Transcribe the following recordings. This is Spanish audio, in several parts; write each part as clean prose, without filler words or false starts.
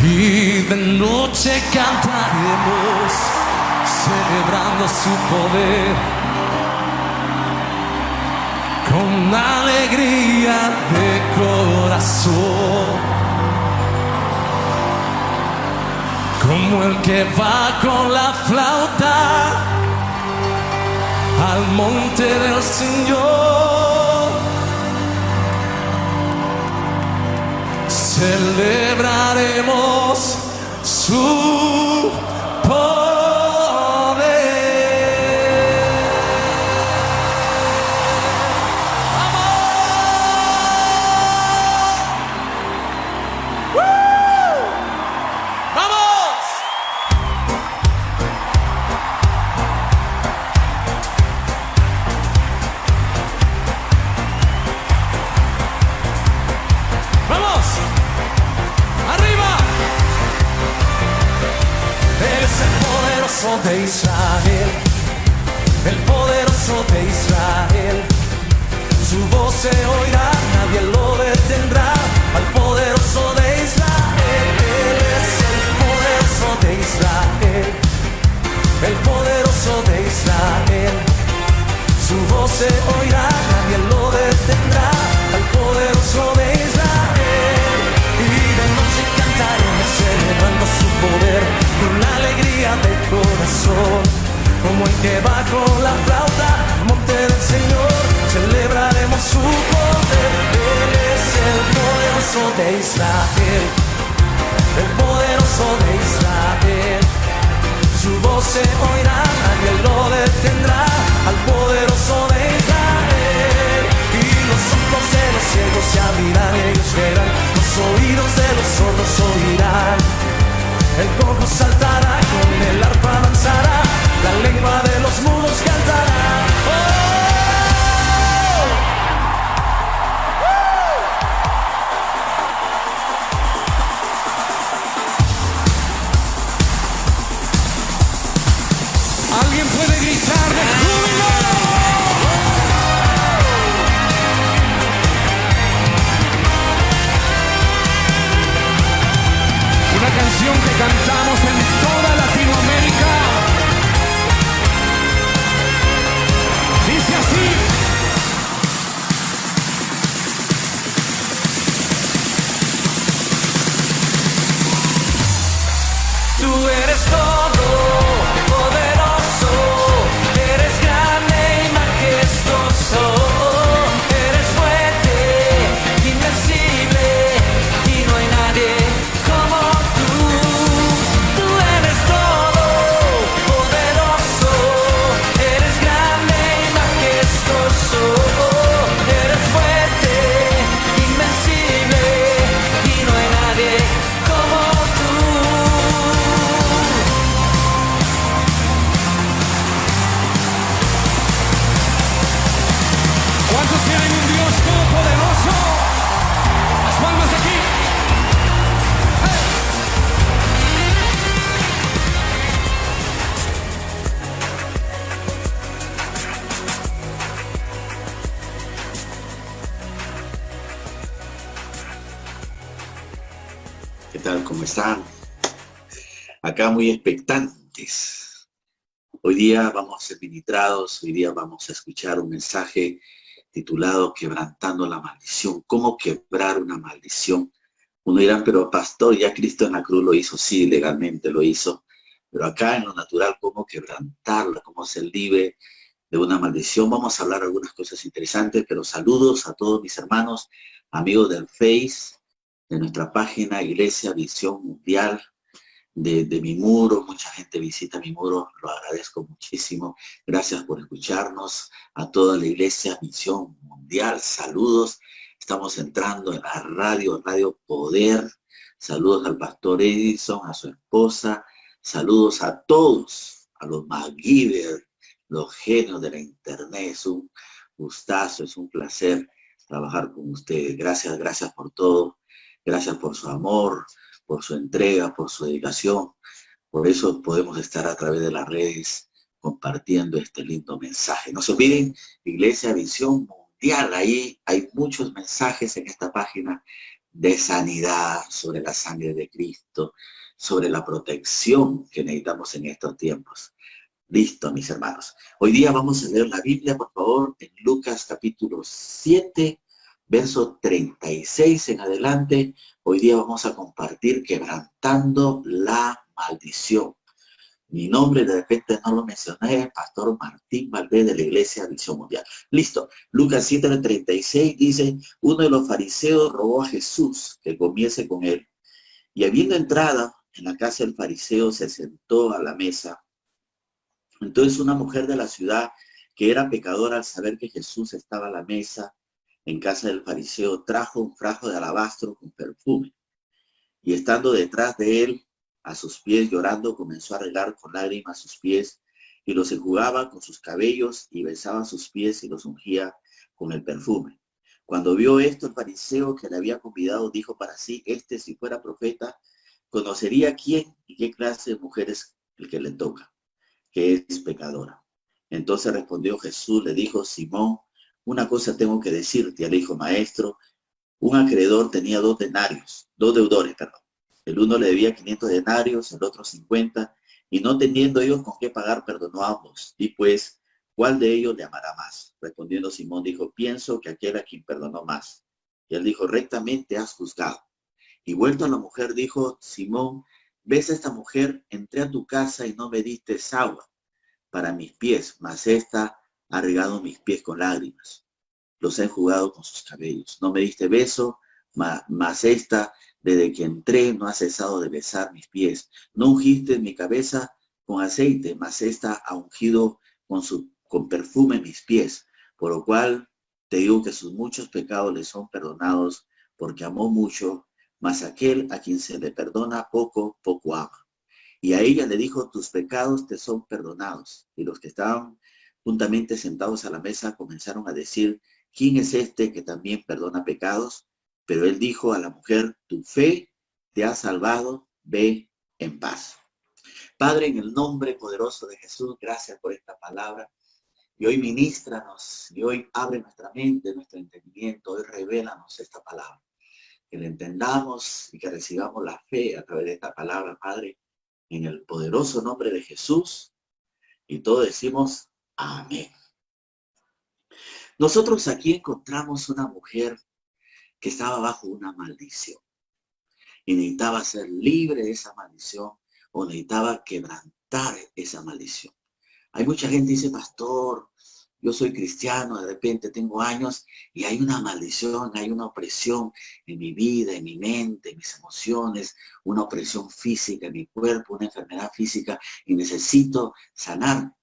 y de noche cantaremos, celebrando su poder, con alegría de corazón. Como el que va con la flauta al monte del Señor, celebraremos su poder. De Israel, el poderoso de Israel, su voz se oirá, nadie lo detendrá, al poderoso de Israel. Él es el poderoso de Israel, el poderoso de Israel, su voz se oirá, nadie lo detendrá, al poderoso de Israel. Y de noche cantaremos celebrando su poder, con la alegría del corazón, como el que va con la flauta al monte del Señor, celebraremos su poder. Él es el poderoso de Israel, el poderoso de Israel, su voz se oirá, nadie lo detendrá, al poderoso de Israel. Y los ojos de los ciegos se abrirán, ellos verán, los oídos de los sordos oirán. El cojo saltará, con el arpa danzará, la lengua de los mudos cantará. ¿Alguien puede gritar de júbilo? Una canción que cantamos en toda Latinoamérica. Dice así. Tú eres todo poderoso, eres grande y majestuoso, eres fuerte, invencible y no hay nadie como tú. Tú eres todo poderoso, eres grande y majestuoso, eres fuerte, invencible y no hay nadie como tú. ¿Cuántos tienen un Dios todopoderoso? Las palmas aquí. ¡Hey! ¿Qué tal? ¿Cómo están? Acá muy expectantes. Hoy día vamos a ser ministrados, hoy día vamos a escuchar un mensaje titulado Quebrantando la maldición. ¿Cómo quebrar una maldición? Uno dirá, pero pastor, ya Cristo en la cruz lo hizo. Sí, legalmente lo hizo. Pero acá en lo natural, ¿cómo quebrantarla? ¿Cómo ser libre de una maldición? Vamos a hablar algunas cosas interesantes, pero saludos a todos mis hermanos, amigos del Face, de nuestra página Iglesia Visión Mundial, de mi muro. Mucha gente visita mi muro, lo agradezco muchísimo. Gracias por escucharnos. A toda la Iglesia Visión Mundial, saludos. Estamos entrando en la Radio Poder. Saludos al pastor Edison, a su esposa. Saludos a todos, a los MacGyver, los genios de la internet. Es un gustazo, es un placer trabajar con ustedes. Gracias por todo. Gracias por su amor, por su entrega, por su dedicación. Por eso podemos estar a través de las redes compartiendo este lindo mensaje. No se olviden, Iglesia Visión Mundial, ahí hay muchos mensajes en esta página de sanidad, sobre la sangre de Cristo, sobre la protección que necesitamos en estos tiempos. Listo, mis hermanos. Hoy día vamos a leer la Biblia, por favor, en Lucas capítulo 7, verso 36 en adelante. Hoy día vamos a compartir quebrantando la maldición. Mi nombre, de repente no lo mencioné, es Pastor Martín Valdés de la Iglesia Visión Mundial. Listo. Lucas 7:36 dice, uno de los fariseos rogó a Jesús que comiese con él. Y habiendo entrado en la casa del fariseo, se sentó a la mesa. Entonces una mujer de la ciudad, que era pecadora, al saber que Jesús estaba a la mesa en casa del fariseo, trajo un frasco de alabastro con perfume. Y estando detrás de él, a sus pies llorando, comenzó a regar con lágrimas sus pies y los enjugaba con sus cabellos y besaba sus pies y los ungía con el perfume. Cuando vio esto, el fariseo que le había convidado dijo para sí, si fuera profeta, conocería quién y qué clase de mujer es el que le toca, que es pecadora. Entonces respondió Jesús, le dijo, Simón, una cosa tengo que decirte. Le dijo, maestro, un acreedor tenía dos deudores. El uno le debía 500 denarios, el otro 50, y no teniendo ellos con qué pagar, perdonó a ambos. Y pues, ¿cuál de ellos le amará más? Respondiendo Simón, dijo, pienso que aquel a quien perdonó más. Y él dijo, rectamente has juzgado. Y vuelto a la mujer, dijo, Simón, ves a esta mujer, entré a tu casa y no me diste agua para mis pies, mas esta ha regado mis pies con lágrimas. Los he enjugado con sus cabellos. No me diste beso, mas esta, desde que entré, no ha cesado de besar mis pies. No ungiste mi cabeza con aceite, mas esta ha ungido con perfume mis pies. Por lo cual te digo que sus muchos pecados le son perdonados, porque amó mucho, mas aquel a quien se le perdona poco, poco ama. Y a ella le dijo, tus pecados te son perdonados. Y los que estaban juntamente sentados a la mesa comenzaron a decir, ¿quién es este que también perdona pecados? Pero él dijo a la mujer, tu fe te ha salvado, ve en paz. Padre, en el nombre poderoso de Jesús, gracias por esta palabra. Y hoy ministranos, y hoy abre nuestra mente, nuestro entendimiento, hoy revélanos esta palabra. Que la entendamos y que recibamos la fe a través de esta palabra, Padre, en el poderoso nombre de Jesús. Y todos decimos, amén. Nosotros aquí encontramos una mujer que estaba bajo una maldición y necesitaba ser libre de esa maldición o necesitaba quebrantar esa maldición. Hay mucha gente que dice, pastor, yo soy cristiano, de repente tengo años y hay una maldición, hay una opresión en mi vida, en mi mente, en mis emociones, una opresión física en mi cuerpo, una enfermedad física y necesito sanar.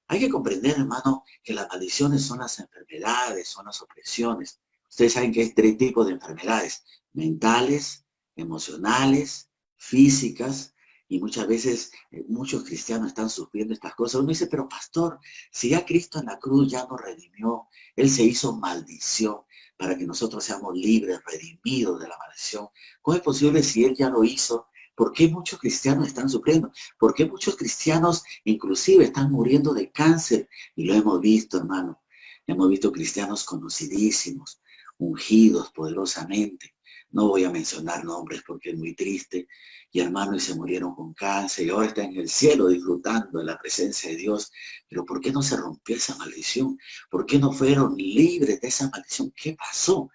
Hay que comprender, hermano, que las maldiciones son las enfermedades, son las opresiones. Ustedes saben que hay tres tipos de enfermedades: mentales, emocionales, físicas, y muchas veces muchos cristianos están sufriendo estas cosas. Uno dice, pero pastor, si ya Cristo en la cruz ya nos redimió, Él se hizo maldición para que nosotros seamos libres, redimidos de la maldición. ¿Cómo es posible si Él ya lo hizo? ¿Por qué muchos cristianos están sufriendo? ¿Por qué muchos cristianos inclusive están muriendo de cáncer? Y lo hemos visto, hermano. Hemos visto cristianos conocidísimos, ungidos poderosamente. No voy a mencionar nombres porque es muy triste. Y hermano, y se murieron con cáncer y ahora están en el cielo disfrutando de la presencia de Dios. Pero ¿por qué no se rompió esa maldición? ¿Por qué no fueron libres de esa maldición? ¿Qué pasó?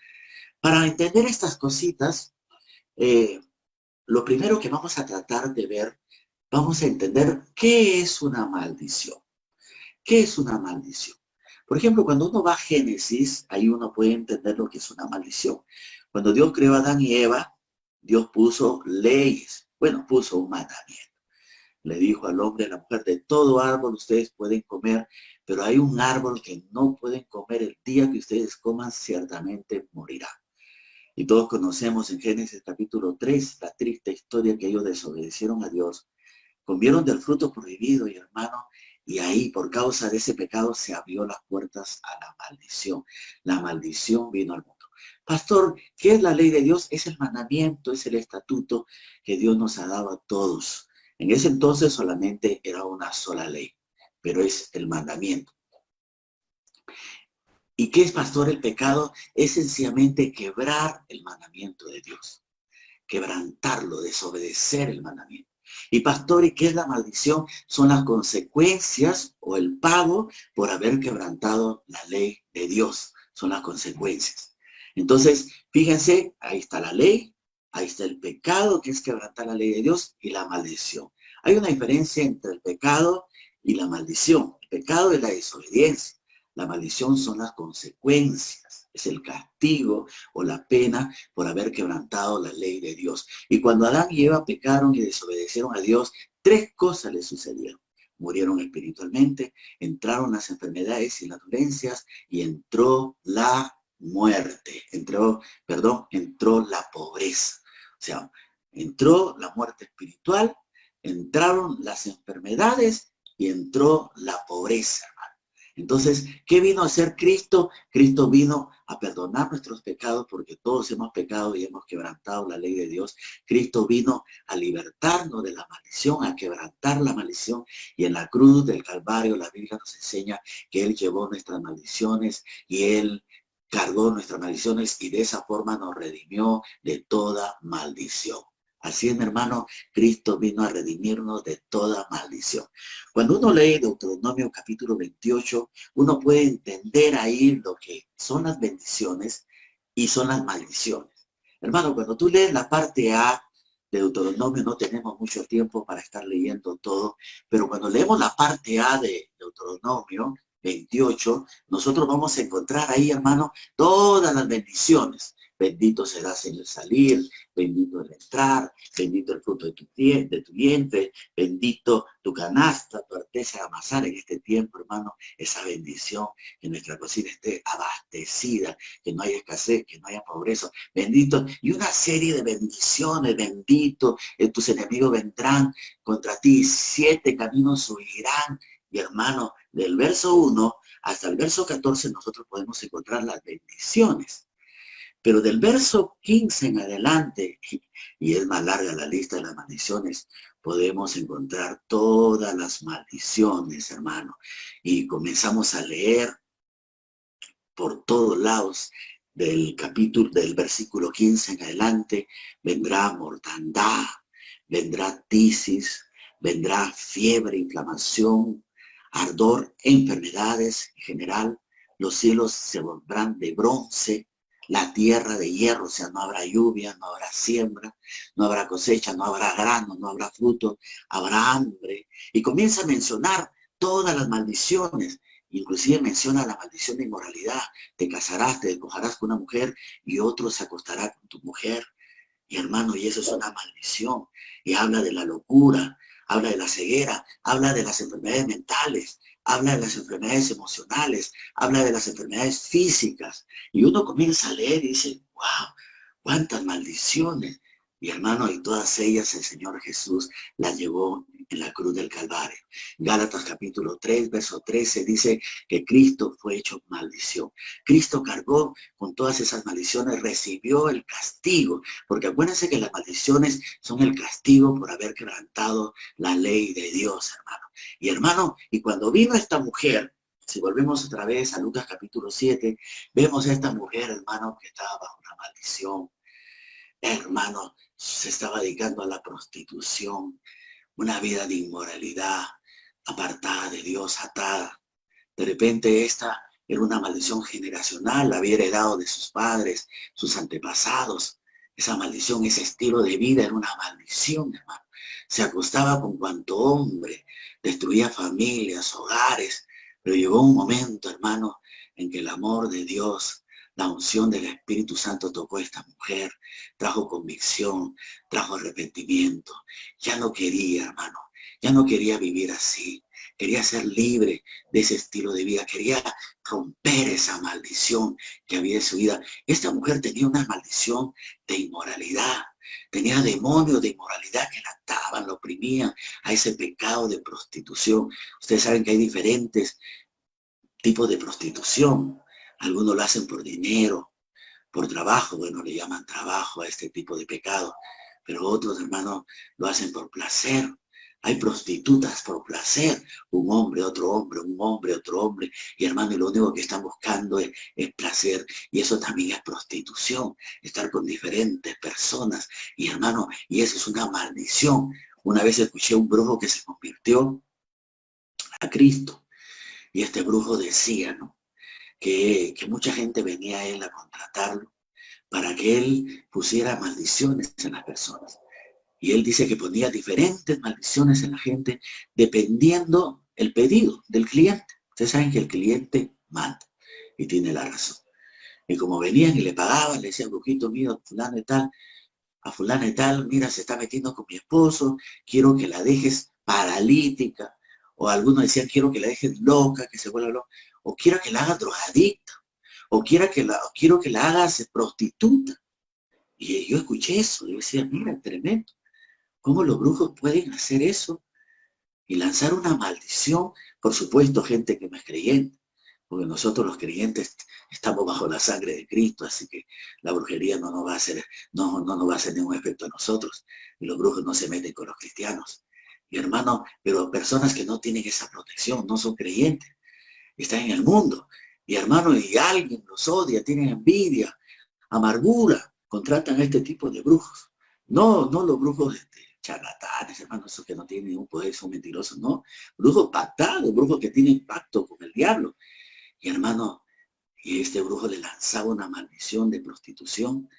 Para entender estas cositas, lo primero que vamos a tratar de ver, vamos a entender qué es una maldición. ¿Qué es una maldición? Por ejemplo, cuando uno va a Génesis, ahí uno puede entender lo que es una maldición. Cuando Dios creó a Adán y Eva, Dios puso leyes, puso un mandamiento. Le dijo al hombre y a la mujer, de todo árbol ustedes pueden comer, pero hay un árbol que no pueden comer. El día que ustedes coman, ciertamente morirán. Y todos conocemos en Génesis capítulo 3 la triste historia que ellos desobedecieron a Dios, comieron del fruto prohibido, y hermano, y ahí por causa de ese pecado se abrió las puertas a la maldición. La maldición vino al mundo. Pastor, ¿qué es la ley de Dios? Es el mandamiento, es el estatuto que Dios nos ha dado a todos. En ese entonces solamente era una sola ley, pero es el mandamiento. ¿Y qué es, pastor, el pecado? Es sencillamente quebrar el mandamiento de Dios. Quebrantarlo, desobedecer el mandamiento. Y pastor, ¿y qué es la maldición? Son las consecuencias o el pago por haber quebrantado la ley de Dios. Son las consecuencias. Entonces, fíjense, ahí está la ley, ahí está el pecado, que es quebrantar la ley de Dios, y la maldición. Hay una diferencia entre el pecado y la maldición. El pecado es la desobediencia. La maldición son las consecuencias. Es el castigo o la pena por haber quebrantado la ley de Dios. Y cuando Adán y Eva pecaron y desobedecieron a Dios, tres cosas les sucedieron. Murieron espiritualmente, entraron las enfermedades y las dolencias y entró la muerte. Entró la pobreza. O sea, entró la muerte espiritual, entraron las enfermedades y entró la pobreza. Entonces, ¿qué vino a hacer Cristo? Cristo vino a perdonar nuestros pecados porque todos hemos pecado y hemos quebrantado la ley de Dios. Cristo vino a libertarnos de la maldición, a quebrantar la maldición. Y en la cruz del Calvario la Biblia nos enseña que Él llevó nuestras maldiciones y Él cargó nuestras maldiciones y de esa forma nos redimió de toda maldición. Así es, mi hermano, Cristo vino a redimirnos de toda maldición. Cuando uno lee Deuteronomio capítulo 28, uno puede entender ahí lo que son las bendiciones y son las maldiciones. Hermano, cuando tú lees la parte A de Deuteronomio, no tenemos mucho tiempo para estar leyendo todo, pero cuando leemos la parte A de Deuteronomio 28, nosotros vamos a encontrar ahí, hermano, todas las bendiciones. Bendito serás en el salir, bendito el entrar, bendito el fruto de tu vientre, bendito tu canasta, tu arteza de amasar en este tiempo, hermano, esa bendición, que nuestra cocina esté abastecida, que no haya escasez, que no haya pobreza, bendito, y una serie de bendiciones, bendito, tus enemigos vendrán contra ti, 7 caminos huirán, y hermano, del verso 1 hasta el verso 14 nosotros podemos encontrar las bendiciones. Pero del verso 15 en adelante, y es más larga la lista de las maldiciones, podemos encontrar todas las maldiciones, hermano. Y comenzamos a leer por todos lados del versículo 15 en adelante, vendrá mortandad, vendrá tisis, vendrá fiebre, inflamación, ardor, enfermedades en general. Los cielos se volverán de bronce, la tierra de hierro, o sea, no habrá lluvia, no habrá siembra, no habrá cosecha, no habrá grano, no habrá fruto, habrá hambre. Y comienza a mencionar todas las maldiciones. Inclusive menciona la maldición de inmoralidad. Te casarás, te despojarás con una mujer y otro se acostará con tu mujer. Y hermano, y eso es una maldición. Y habla de la locura, habla de la ceguera, habla de las enfermedades mentales, habla de las enfermedades emocionales, habla de las enfermedades físicas. Y uno comienza a leer y dice, wow, cuántas maldiciones. Y hermano, y todas ellas el Señor Jesús las llevó en la cruz del Calvario. Gálatas capítulo 3, verso 13 dice que Cristo fue hecho maldición. Cristo cargó con todas esas maldiciones, recibió el castigo, porque acuérdense que las maldiciones son el castigo por haber quebrantado la ley de Dios, hermano. Y hermano, y cuando vino esta mujer, si volvemos otra vez a Lucas capítulo 7, vemos a esta mujer, hermano, que estaba bajo una maldición. Hermano, se estaba dedicando a la prostitución, una vida de inmoralidad, apartada de Dios, atada. De repente esta era una maldición generacional, la había heredado de sus padres, sus antepasados. Esa maldición, ese estilo de vida era una maldición, hermano. Se acostaba con cuanto hombre, destruía familias, hogares, pero llegó un momento, hermano, en que el amor de Dios, la unción del Espíritu Santo tocó a esta mujer, trajo convicción, trajo arrepentimiento. Ya no quería, hermano, ya no quería vivir así. Quería ser libre de ese estilo de vida. Quería romper esa maldición que había en su vida. Esta mujer tenía una maldición de inmoralidad. Tenía demonios de inmoralidad que la ataban, la oprimían a ese pecado de prostitución. Ustedes saben que hay diferentes tipos de prostitución. Algunos lo hacen por dinero, por trabajo. Bueno, le llaman trabajo a este tipo de pecado. Pero otros, hermanos, lo hacen por placer. Hay prostitutas por placer, un hombre, otro hombre, un hombre, otro hombre. Y hermano, y lo único que están buscando es placer. Y eso también es prostitución, estar con diferentes personas. Y hermano, y eso es una maldición. Una vez escuché a un brujo que se convirtió a Cristo. Y este brujo decía, ¿no? Que mucha gente venía a él a contratarlo para que él pusiera maldiciones en las personas. Y él dice que ponía diferentes maldiciones en la gente dependiendo el pedido del cliente. Ustedes saben que el cliente manda y tiene la razón. Y como venían y le pagaban, le decían, brujito mío, a fulana y tal, mira, se está metiendo con mi esposo, quiero que la dejes paralítica. O algunos decían, quiero que la dejes loca, que se vuelva loca. O quiero que la hagas drogadicta. O quiero que la hagas prostituta. Y yo escuché eso. Yo decía, mira, tremendo. ¿Cómo los brujos pueden hacer eso y lanzar una maldición? Por supuesto, gente que no es creyente, porque nosotros los creyentes estamos bajo la sangre de Cristo, así que la brujería no nos va a hacer, no nos va a hacer ningún efecto a nosotros, y los brujos no se meten con los cristianos. Y hermano, pero personas que no tienen esa protección, no son creyentes, están en el mundo, y hermano, y alguien los odia, tienen envidia, amargura, contratan a este tipo de brujos. No los brujos charlatanes, hermano, esos que no tienen ningún poder, son mentirosos, no. Brujos pactados, brujos que tienen pacto con el diablo. Y hermano, y este brujo le lanzaba una maldición de prostitución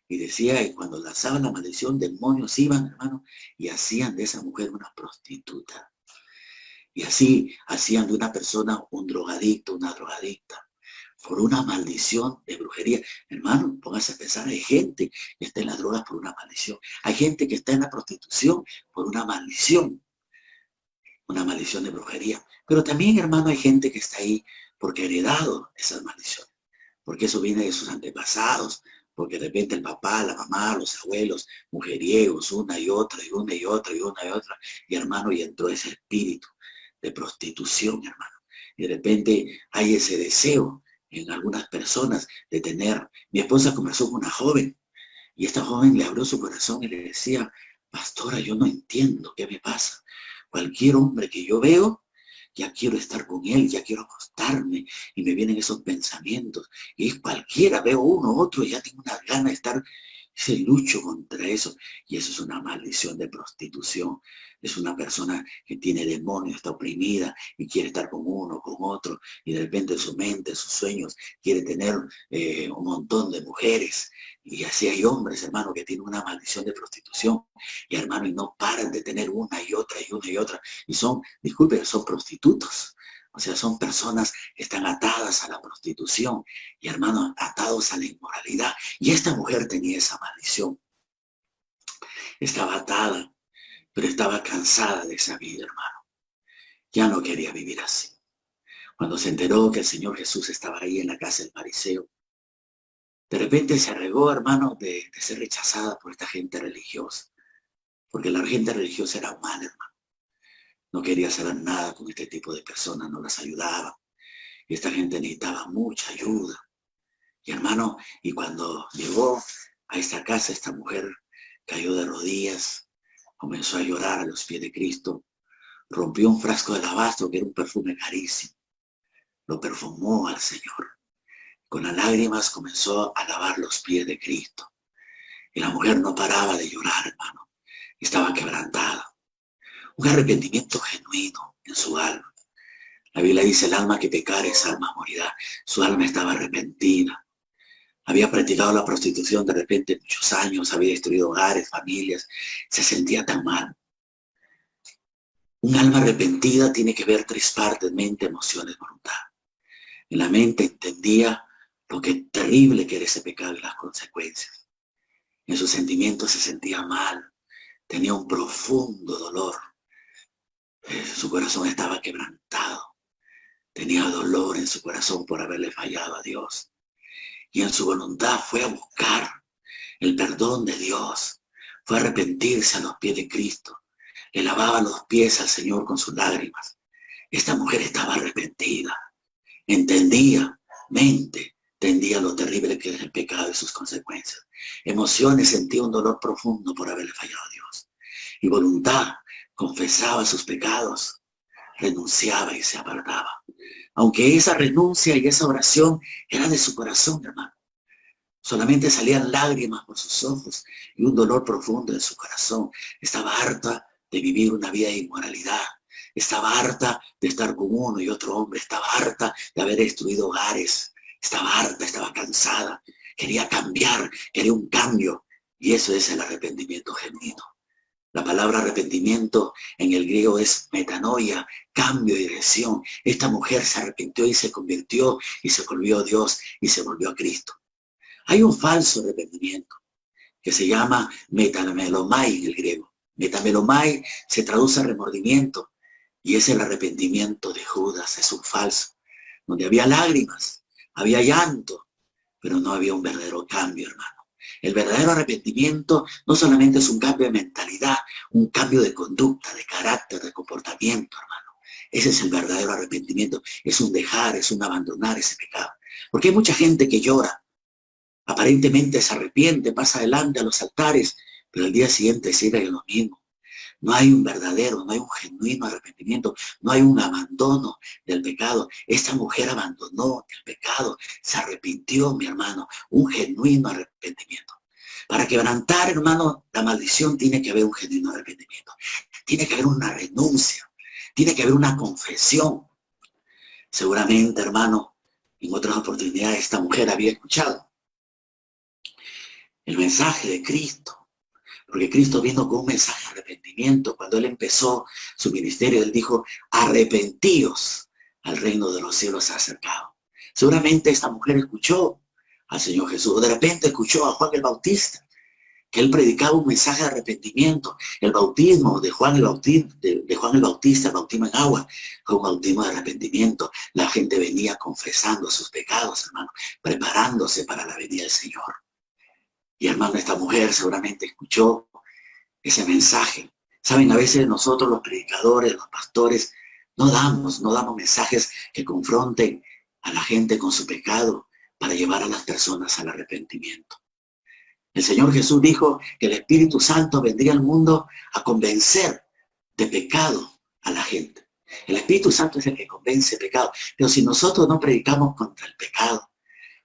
y decía, y cuando lanzaba la maldición, demonios iban, hermano, y hacían de esa mujer una prostituta. Y así hacían de una persona un drogadicto, una drogadicta, por una maldición de brujería. Hermano, póngase a pensar, hay gente que está en las drogas por una maldición. Hay gente que está en la prostitución por una maldición de brujería. Pero también, hermano, hay gente que está ahí porque ha heredado esas maldiciones, porque eso viene de sus antepasados, porque de repente el papá, la mamá, los abuelos, mujeriegos, una y otra, y una y otra, y una y otra, y hermano, y entró ese espíritu de prostitución, hermano. Y de repente hay ese deseo en algunas personas de tener. Mi esposa conversó con una joven y esta joven le abrió su corazón y le decía, pastora, yo no entiendo qué me pasa. Cualquier hombre que yo veo, ya quiero estar con él, ya quiero acostarme y me vienen esos pensamientos. Y cualquiera, veo uno, otro, y ya tengo una gana de estar. Se lucho contra eso y eso es una maldición de prostitución. Es una persona que tiene demonios, está oprimida y quiere estar con uno, con otro y de repente en su mente, en sus sueños quiere tener un montón de mujeres. Y así hay hombres, hermano, que tienen una maldición de prostitución y hermano, y no paran de tener una y otra y una y otra y son, disculpen, son prostitutos. O sea, son personas que están atadas a la prostitución y, hermanos, atados a la inmoralidad. Y esta mujer tenía esa maldición. Estaba atada, pero estaba cansada de esa vida, hermano. Ya no quería vivir así. Cuando se enteró que el Señor Jesús estaba ahí en la casa del fariseo, de repente se arregó, hermano, de ser rechazada por esta gente religiosa. Porque la gente religiosa era mala, hermano. No quería hacer nada con este tipo de personas, no las ayudaba. Y esta gente necesitaba mucha ayuda. Y hermano, y cuando llegó a esta casa, esta mujer cayó de rodillas, comenzó a llorar a los pies de Cristo, rompió un frasco de alabastro que era un perfume carísimo, lo perfumó al Señor. Con las lágrimas comenzó a lavar los pies de Cristo. Y la mujer no paraba de llorar, hermano. Estaba quebrantada. Un arrepentimiento genuino en su alma. La Biblia dice, el alma que pecare, esa alma morirá. Su alma estaba arrepentida. Había practicado la prostitución de repente muchos años, había destruido hogares, familias, se sentía tan mal. Un alma arrepentida tiene que ver tres partes, mente, emociones, voluntad. En la mente entendía lo que terrible que era ese pecado y las consecuencias. En sus sentimientos se sentía mal, tenía un profundo dolor. Su corazón estaba quebrantado. Tenía dolor en su corazón por haberle fallado a Dios. Y en su voluntad fue a buscar el perdón de Dios. Fue a arrepentirse a los pies de Cristo. Le lavaba los pies al Señor con sus lágrimas. Esta mujer estaba arrepentida. Entendía lo terrible que era el pecado y sus consecuencias. Emociones, sentía un dolor profundo por haberle fallado a Dios. Y voluntad, confesaba sus pecados, renunciaba y se apartaba. Aunque esa renuncia y esa oración era de su corazón, hermano. Solamente salían lágrimas por sus ojos y un dolor profundo en su corazón. Estaba harta de vivir una vida de inmoralidad. Estaba harta de estar con uno y otro hombre. Estaba harta de haber destruido hogares. Estaba harta, estaba cansada. Quería cambiar, quería un cambio. Y eso es el arrepentimiento genuino. La palabra arrepentimiento en el griego es metanoia, cambio de dirección. Esta mujer se arrepintió y se convirtió y se volvió a Dios y se volvió a Cristo. Hay un falso arrepentimiento que se llama metamelomai en el griego. Metamelomai se traduce a remordimiento y es el arrepentimiento de Judas, es un falso, donde había lágrimas, había llanto, pero no había un verdadero cambio, hermano. El verdadero arrepentimiento no solamente es un cambio de mentalidad, un cambio de conducta, de carácter, de comportamiento, hermano. Ese es el verdadero arrepentimiento, es un dejar, es un abandonar ese pecado. Porque hay mucha gente que llora, aparentemente se arrepiente, pasa adelante a los altares, pero el día siguiente sigue lo mismo. No hay un verdadero, no hay un genuino arrepentimiento, no hay un abandono del pecado. Esta mujer abandonó el pecado, se arrepintió, mi hermano, un genuino arrepentimiento. Para quebrantar, hermano, la maldición tiene que haber un genuino arrepentimiento. Tiene que haber una renuncia, tiene que haber una confesión. Seguramente, hermano, en otras oportunidades esta mujer había escuchado el mensaje de Cristo. Porque Cristo vino con un mensaje de arrepentimiento. Cuando Él empezó su ministerio, Él dijo, arrepentíos, al reino de los cielos se ha acercado. Seguramente esta mujer escuchó al Señor Jesús. De repente escuchó a Juan el Bautista, que Él predicaba un mensaje de arrepentimiento. El bautismo de Juan el Bautista, el bautismo en agua, fue un bautismo de arrepentimiento. La gente venía confesando sus pecados, hermano, preparándose para la venida del Señor. Y hermano, esta mujer seguramente escuchó ese mensaje. Saben, a veces nosotros los predicadores, los pastores, no damos mensajes que confronten a la gente con su pecado para llevar a las personas al arrepentimiento. El Señor Jesús dijo que el Espíritu Santo vendría al mundo a convencer de pecado a la gente. El Espíritu Santo es el que convence de pecado. Pero si nosotros no predicamos contra el pecado,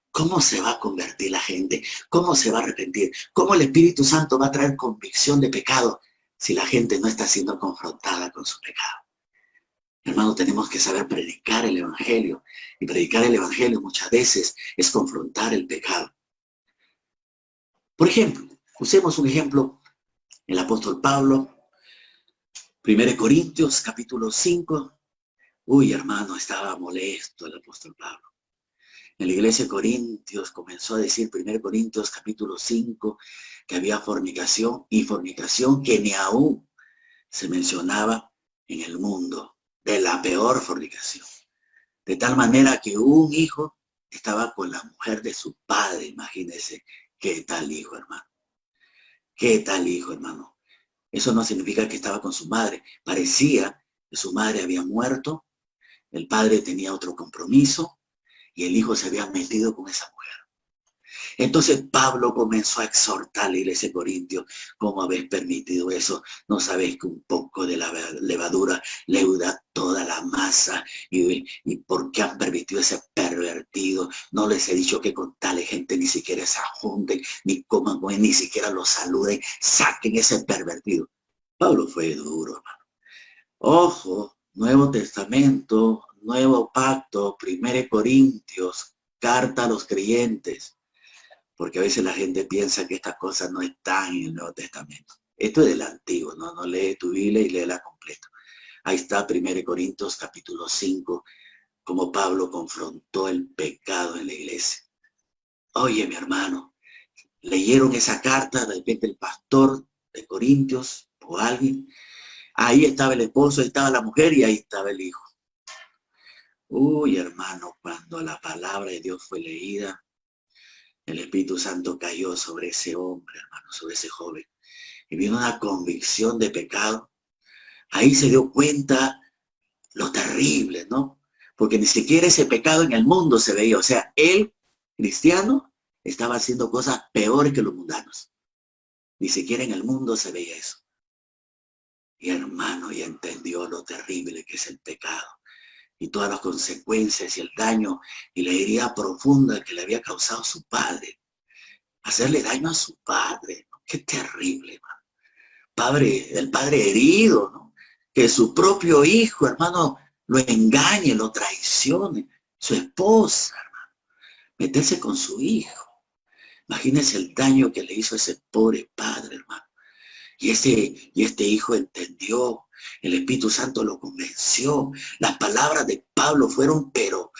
¿cómo se va a convertir la gente? ¿Cómo se va a arrepentir? ¿Cómo el Espíritu Santo va a traer convicción de pecado si la gente no está siendo confrontada con su pecado? Hermano, tenemos que saber predicar el Evangelio. Y predicar el Evangelio muchas veces es confrontar el pecado. Por ejemplo, usemos un ejemplo, el apóstol Pablo, 1 Corintios capítulo 5. Uy, hermano, estaba molesto el apóstol Pablo. En la iglesia de Corintios comenzó a decir 1 Corintios capítulo 5 que había fornicación y fornicación que ni aún se mencionaba en el mundo, de la peor fornicación. De tal manera que un hijo estaba con la mujer de su padre, imagínense, qué tal hijo, hermano. Qué tal hijo, hermano. Eso no significa que estaba con su madre. Parecía que su madre había muerto, el padre tenía otro compromiso, y el hijo se había metido con esa mujer. Entonces Pablo comenzó a exhortar a la iglesia de Corintios, ¿cómo habéis permitido eso? ¿No sabéis que un poco de la levadura leuda toda la masa? ¿Y por qué han permitido ese pervertido? No les he dicho que con tal gente ni siquiera se junten, ni coman, ni siquiera los saluden, saquen ese pervertido. Pablo fue duro, hermano. Ojo, Nuevo Testamento, Nuevo Pacto, 1 Corintios, carta a los creyentes, porque a veces la gente piensa que estas cosas no están en el Nuevo Testamento. Esto es del Antiguo, no lee tu Biblia y léela completa. Ahí está 1 Corintios capítulo 5, como Pablo confrontó el pecado en la iglesia. Oye, mi hermano, leyeron esa carta, de repente el pastor de Corintios o alguien, ahí estaba el esposo, ahí estaba la mujer y ahí estaba el hijo. Uy, hermano, cuando la palabra de Dios fue leída, el Espíritu Santo cayó sobre ese hombre, hermano, sobre ese joven. Y vino una convicción de pecado. Ahí se dio cuenta lo terrible, ¿no? Porque ni siquiera ese pecado en el mundo se veía. O sea, él, cristiano, estaba haciendo cosas peores que los mundanos. Ni siquiera en el mundo se veía eso. Y hermano, y entendió lo terrible que es el pecado y todas las consecuencias y el daño y la herida profunda que le había causado su padre. Hacerle daño a su padre, ¿no? Qué terrible, hermano. El padre herido, ¿no? Que su propio hijo, hermano, lo engañe, lo traicione. Su esposa, hermano, meterse con su hijo. Imagínense el daño que le hizo a ese pobre padre, hermano. Y este hijo entendió, el Espíritu Santo lo convenció. Las palabras de Pablo fueron, pero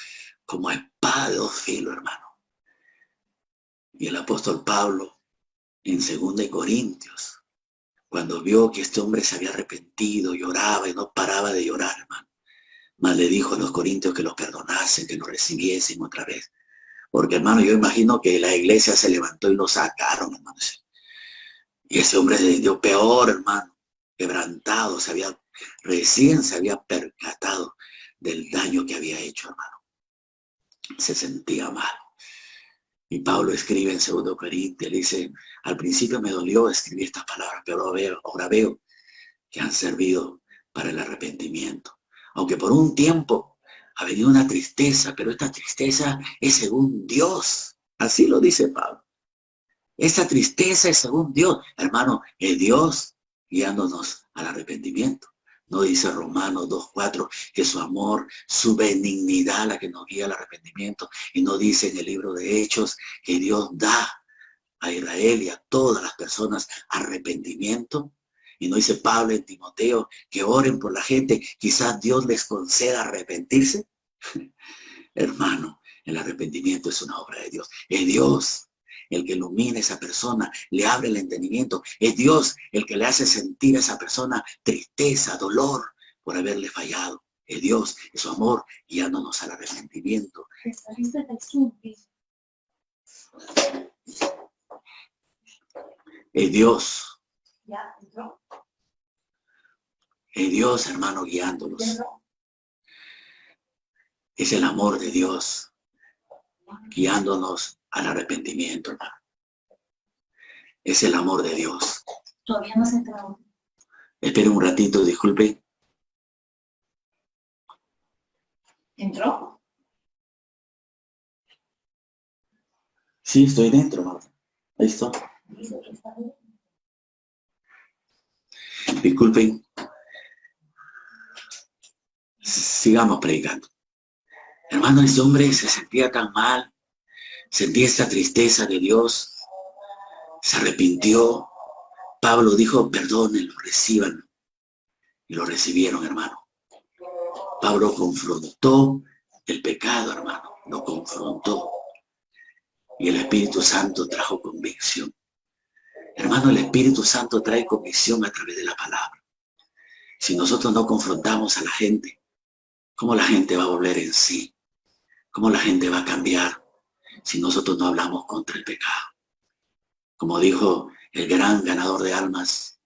como espada de dos filos, hermano. Y el apóstol Pablo, en 2 Corintios, cuando vio que este hombre se había arrepentido, lloraba y no paraba de llorar, hermano, más le dijo a los corintios que lo perdonasen, que lo recibiesen otra vez. Porque, hermano, yo imagino que la iglesia se levantó y lo sacaron, hermano. Y ese hombre se sintió peor, hermano, quebrantado, recién se había percatado del daño que había hecho, hermano. Se sentía mal. Y Pablo escribe en 2 Corintios, dice, al principio me dolió escribir estas palabras, pero ahora veo que han servido para el arrepentimiento. Aunque por un tiempo ha venido una tristeza, pero esta tristeza es según Dios. Así lo dice Pablo. Esa tristeza es según Dios. Hermano, es Dios guiándonos al arrepentimiento. No dice Romanos 2:4 que su amor, su benignidad la que nos guía al arrepentimiento. Y no dice en el libro de Hechos que Dios da a Israel y a todas las personas arrepentimiento. Y no dice Pablo en Timoteo que oren por la gente, quizás Dios les conceda arrepentirse. Hermano, el arrepentimiento es una obra de Dios. Es Dios el que ilumina a esa persona, le abre el entendimiento. Es Dios el que le hace sentir a esa persona tristeza, dolor por haberle fallado. Es Dios, es su amor guiándonos al arrepentimiento. Es Dios. Es Dios, hermano, guiándolos. Es el amor de Dios guiándonos al arrepentimiento, hermano. Es el amor de Dios. Todavía no has entrado. Esperen un ratito, disculpe. ¿Entró? Sí, estoy dentro, hermano. Ahí está. Disculpen. Sigamos predicando. Hermano, ese hombre se sentía tan mal, sentía esta tristeza de Dios, se arrepintió. Pablo dijo, perdónenlo, reciban. Y lo recibieron, hermano. Pablo confrontó el pecado, hermano, lo confrontó. Y el Espíritu Santo trajo convicción. Hermano, el Espíritu Santo trae convicción a través de la palabra. Si nosotros no confrontamos a la gente, ¿cómo la gente va a volver en sí? ¿Cómo la gente va a cambiar si nosotros no hablamos contra el pecado? Como dijo el gran ganador de almas,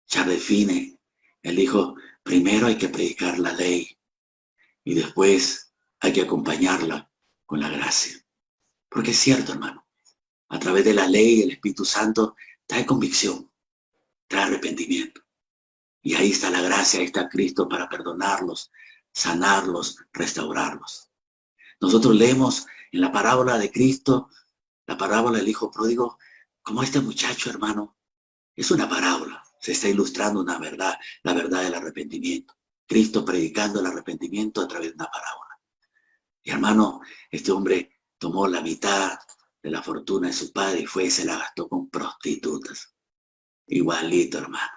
Charles Finney, él dijo, primero hay que predicar la ley y después hay que acompañarla con la gracia. Porque es cierto, hermano, a través de la ley el Espíritu Santo trae convicción, trae arrepentimiento. Y ahí está la gracia, ahí está Cristo para perdonarlos, sanarlos, restaurarlos. Nosotros leemos en la parábola de Cristo, la parábola del Hijo Pródigo, como este muchacho, hermano, es una parábola, se está ilustrando una verdad, la verdad del arrepentimiento. Cristo predicando el arrepentimiento a través de una parábola. Y hermano, este hombre tomó la mitad de la fortuna de su padre y fue y se la gastó con prostitutas. Igualito, hermano.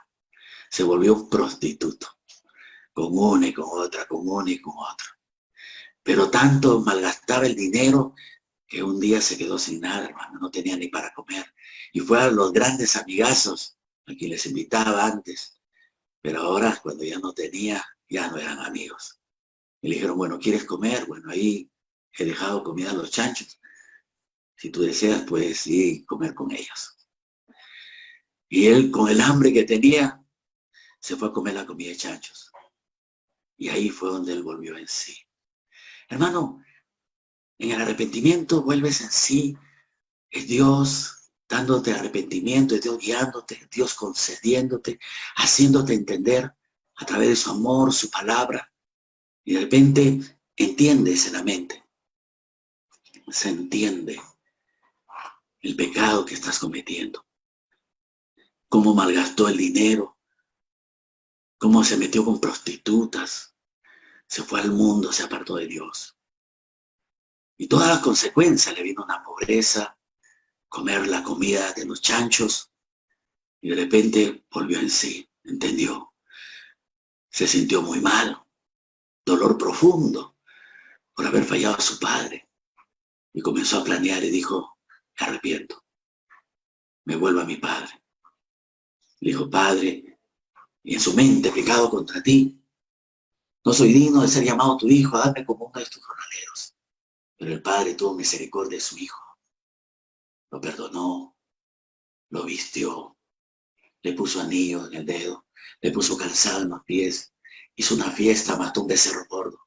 Se volvió un prostituto, con una y con otra, con una y con otra. Pero tanto malgastaba el dinero que un día se quedó sin nada, hermano, no tenía ni para comer. Y fue a los grandes amigazos a quien les invitaba antes. Pero ahora, cuando ya no tenía, ya no eran amigos. Y le dijeron, bueno, ¿quieres comer? Bueno, ahí he dejado comida a los chanchos. Si tú deseas, puedes ir a comer con ellos. Y él, con el hambre que tenía, se fue a comer la comida de chanchos. Y ahí fue donde él volvió en sí. Hermano, en el arrepentimiento vuelves en sí. Es Dios dándote arrepentimiento, es Dios guiándote, es Dios concediéndote, haciéndote entender a través de su amor, su palabra, y de repente entiendes en la mente, se entiende el pecado que estás cometiendo, cómo malgastó el dinero, cómo se metió con prostitutas, se fue al mundo, se apartó de Dios. Y todas las consecuencias, le vino una pobreza, comer la comida de los chanchos, y de repente volvió en sí, entendió. Se sintió muy mal, dolor profundo por haber fallado a su padre. Y comenzó a planear y dijo, me arrepiento, me vuelvo a mi padre. Le dijo, Padre, y en su mente, pecado contra ti. No soy digno de ser llamado tu hijo, dame como uno de tus jornaleros. Pero el padre tuvo misericordia de su hijo. Lo perdonó, lo vistió, le puso anillo en el dedo, le puso calzado en los pies, hizo una fiesta, mató un becerro gordo.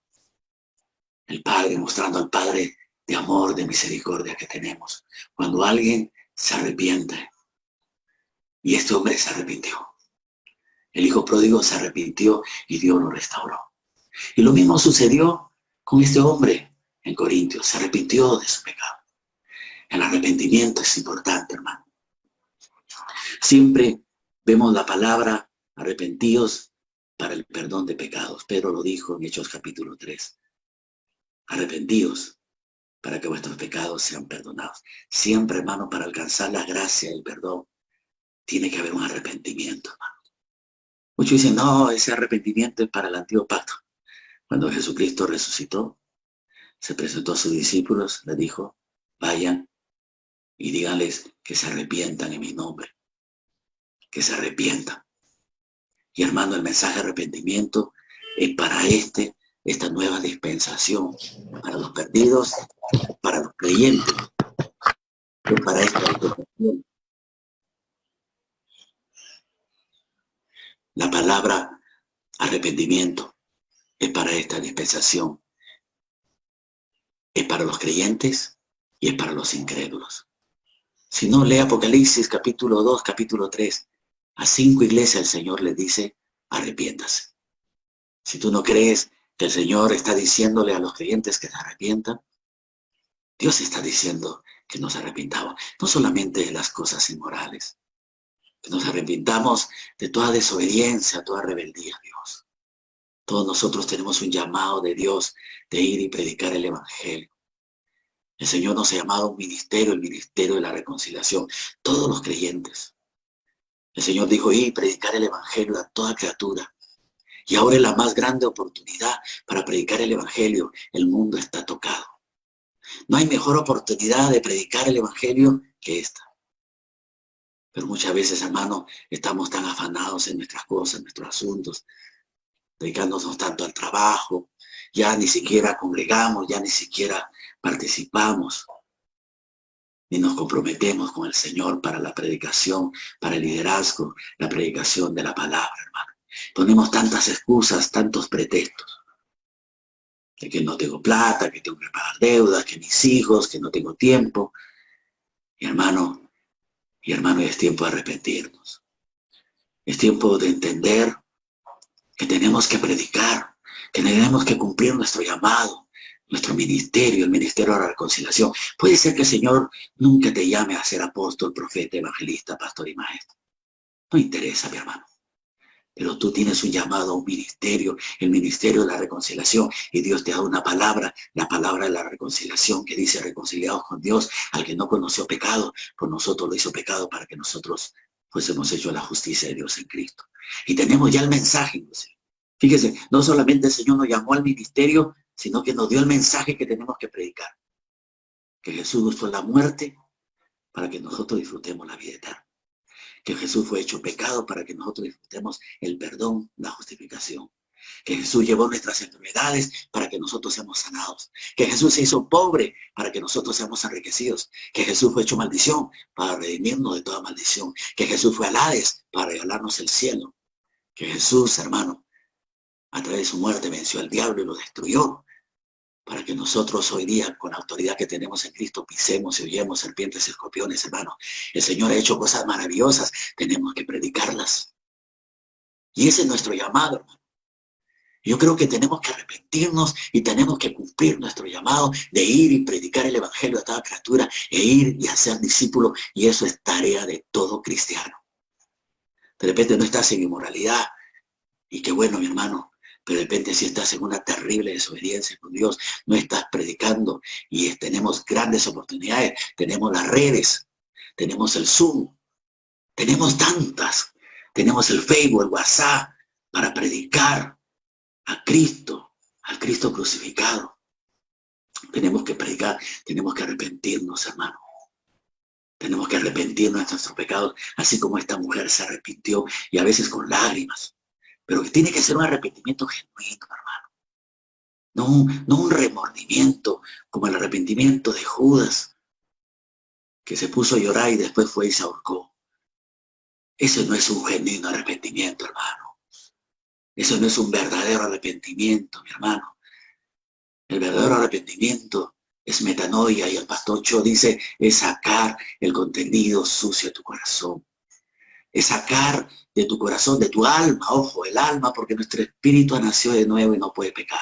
El padre mostrando al padre de amor, de misericordia que tenemos. Cuando alguien se arrepiente, y este hombre se arrepintió. El hijo pródigo se arrepintió y Dios lo restauró. Y lo mismo sucedió con este hombre en Corintios. Se arrepintió de su pecado. El arrepentimiento es importante, hermano. Siempre vemos la palabra arrepentidos para el perdón de pecados. Pedro lo dijo en Hechos capítulo 3. Arrepentidos para que vuestros pecados sean perdonados. Siempre, hermano, para alcanzar la gracia y el perdón, tiene que haber un arrepentimiento, hermano. Muchos dicen, no, ese arrepentimiento es para el antiguo pacto. Cuando Jesucristo resucitó, se presentó a sus discípulos, les dijo, vayan y díganles que se arrepientan en mi nombre, que se arrepientan. Y hermano, el mensaje de arrepentimiento es para esta nueva dispensación, para los perdidos, para los creyentes, es para esta dispensación. La palabra arrepentimiento es para esta dispensación. Es para los creyentes y es para los incrédulos. Si no, lee Apocalipsis capítulo 2, capítulo 3. A 5 iglesias el Señor les dice, arrepiéntase. Si tú no crees que el Señor está diciéndole a los creyentes que se arrepientan, Dios está diciendo que nos arrepintamos. No solamente de las cosas inmorales, que nos arrepintamos de toda desobediencia, toda rebeldía a Dios. Todos nosotros tenemos un llamado de Dios de ir y predicar el Evangelio. El Señor nos ha llamado a un ministerio, el ministerio de la reconciliación. Todos los creyentes. El Señor dijo, ir y predicar el Evangelio a toda criatura. Y ahora es la más grande oportunidad para predicar el Evangelio. El mundo está tocado. No hay mejor oportunidad de predicar el Evangelio que esta. Pero muchas veces, hermano, estamos tan afanados en nuestras cosas, en nuestros asuntos, dedicándonos tanto al trabajo, ya ni siquiera congregamos, ya ni siquiera participamos, ni nos comprometemos con el Señor para la predicación, para el liderazgo, la predicación de la palabra, hermano. Ponemos tantas excusas, tantos pretextos, de que no tengo plata, que tengo que pagar deudas, que mis hijos, que no tengo tiempo. Y hermano, es tiempo de arrepentirnos. Es tiempo de entender que tenemos que predicar, que tenemos que cumplir nuestro llamado, nuestro ministerio, el ministerio de la reconciliación. Puede ser que el Señor nunca te llame a ser apóstol, profeta, evangelista, pastor y maestro. No interesa, mi hermano. Pero tú tienes un llamado a un ministerio, el ministerio de la reconciliación, y Dios te da una palabra, la palabra de la reconciliación, que dice reconciliados con Dios, al que no conoció pecado, por nosotros lo hizo pecado para que nosotros fuésemos hechos la justicia de Dios en Cristo. Y tenemos ya el mensaje, ¿no? Fíjese, no solamente el Señor nos llamó al ministerio, sino que nos dio el mensaje que tenemos que predicar. Que Jesús nos fue la muerte para que nosotros disfrutemos la vida eterna. Que Jesús fue hecho pecado para que nosotros disfrutemos el perdón, la justificación. Que Jesús llevó nuestras enfermedades para que nosotros seamos sanados. Que Jesús se hizo pobre para que nosotros seamos enriquecidos. Que Jesús fue hecho maldición para redimirnos de toda maldición. Que Jesús fue al Hades para regalarnos el cielo. Que Jesús, hermano, a través de su muerte venció al diablo y lo destruyó, para que nosotros hoy día, con la autoridad que tenemos en Cristo, pisemos y hollemos serpientes y escorpiones, hermano. El Señor ha hecho cosas maravillosas, tenemos que predicarlas. Y ese es nuestro llamado, hermano. Yo creo que tenemos que arrepentirnos y tenemos que cumplir nuestro llamado de ir y predicar el evangelio a toda criatura e ir y hacer discípulos. Y eso es tarea de todo cristiano. De repente no estás en inmoralidad y qué bueno, mi hermano. Pero de repente si estás en una terrible desobediencia con Dios, no estás predicando y tenemos grandes oportunidades. Tenemos las redes, tenemos el Zoom, tenemos tantas. Tenemos el Facebook, el WhatsApp para predicar a Cristo, al Cristo crucificado. Tenemos que predicar, tenemos que arrepentirnos, hermano. Tenemos que arrepentirnos de nuestros pecados, así como esta mujer se arrepintió y a veces con lágrimas. Pero que tiene que ser un arrepentimiento genuino, hermano. No un remordimiento como el arrepentimiento de Judas, que se puso a llorar y después fue y se ahorcó. Eso no es un genuino arrepentimiento, hermano. Eso no es un verdadero arrepentimiento, mi hermano. El verdadero arrepentimiento es metanoia y el pastor Cho dice, es sacar el contenido sucio de tu corazón. Es sacar de tu corazón, de tu alma, ojo, el alma, porque nuestro espíritu nació de nuevo y no puede pecar.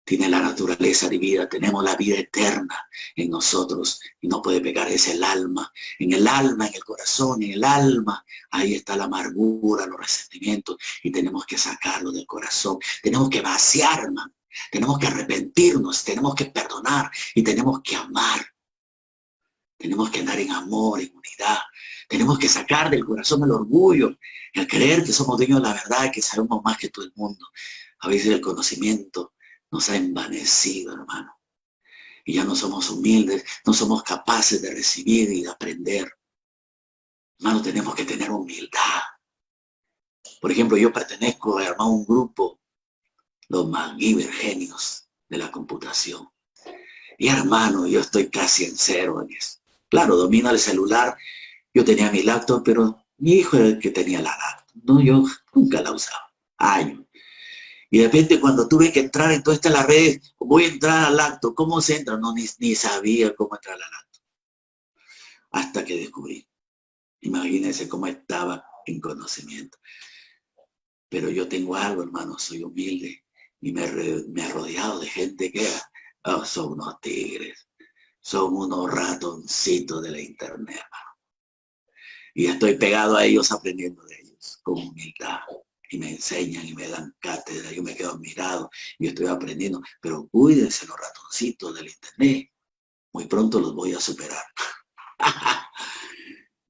Tiene la naturaleza divina, tenemos la vida eterna en nosotros y no puede pecar, es el alma. En el alma, en el corazón, en el alma, ahí está la amargura, los resentimientos y tenemos que sacarlo del corazón. Tenemos que vaciar, hermano. Tenemos que arrepentirnos, tenemos que perdonar y tenemos que amar. Tenemos que andar en amor, en unidad. Tenemos que sacar del corazón el orgullo, el creer que somos dueños de la verdad, que sabemos más que todo el mundo. A veces el conocimiento nos ha envanecido, hermano. Y ya no somos humildes, no somos capaces de recibir y de aprender. Hermano, tenemos que tener humildad. Por ejemplo, yo pertenezco, hermano, a un grupo, los MacGyver genios de la computación. Y hermano, yo estoy casi en cero en eso. Claro, domino el celular. Yo tenía mi laptop, pero mi hijo era el que tenía la laptop. No, yo nunca la usaba. Años. Y de repente cuando tuve que entrar en todas estas redes, voy a entrar al laptop. ¿Cómo se entra? No, ni sabía cómo entrar al laptop. Hasta que descubrí. Imagínense cómo estaba en conocimiento. Pero yo tengo algo, hermano, soy humilde. Y me he rodeado de gente que son unos tigres. Son unos ratoncitos de la internet, hermano. Y estoy pegado a ellos aprendiendo de ellos, con humildad. Y me enseñan y me dan cátedra, yo me quedo admirado y estoy aprendiendo. Pero cuídense los ratoncitos del internet. Muy pronto los voy a superar.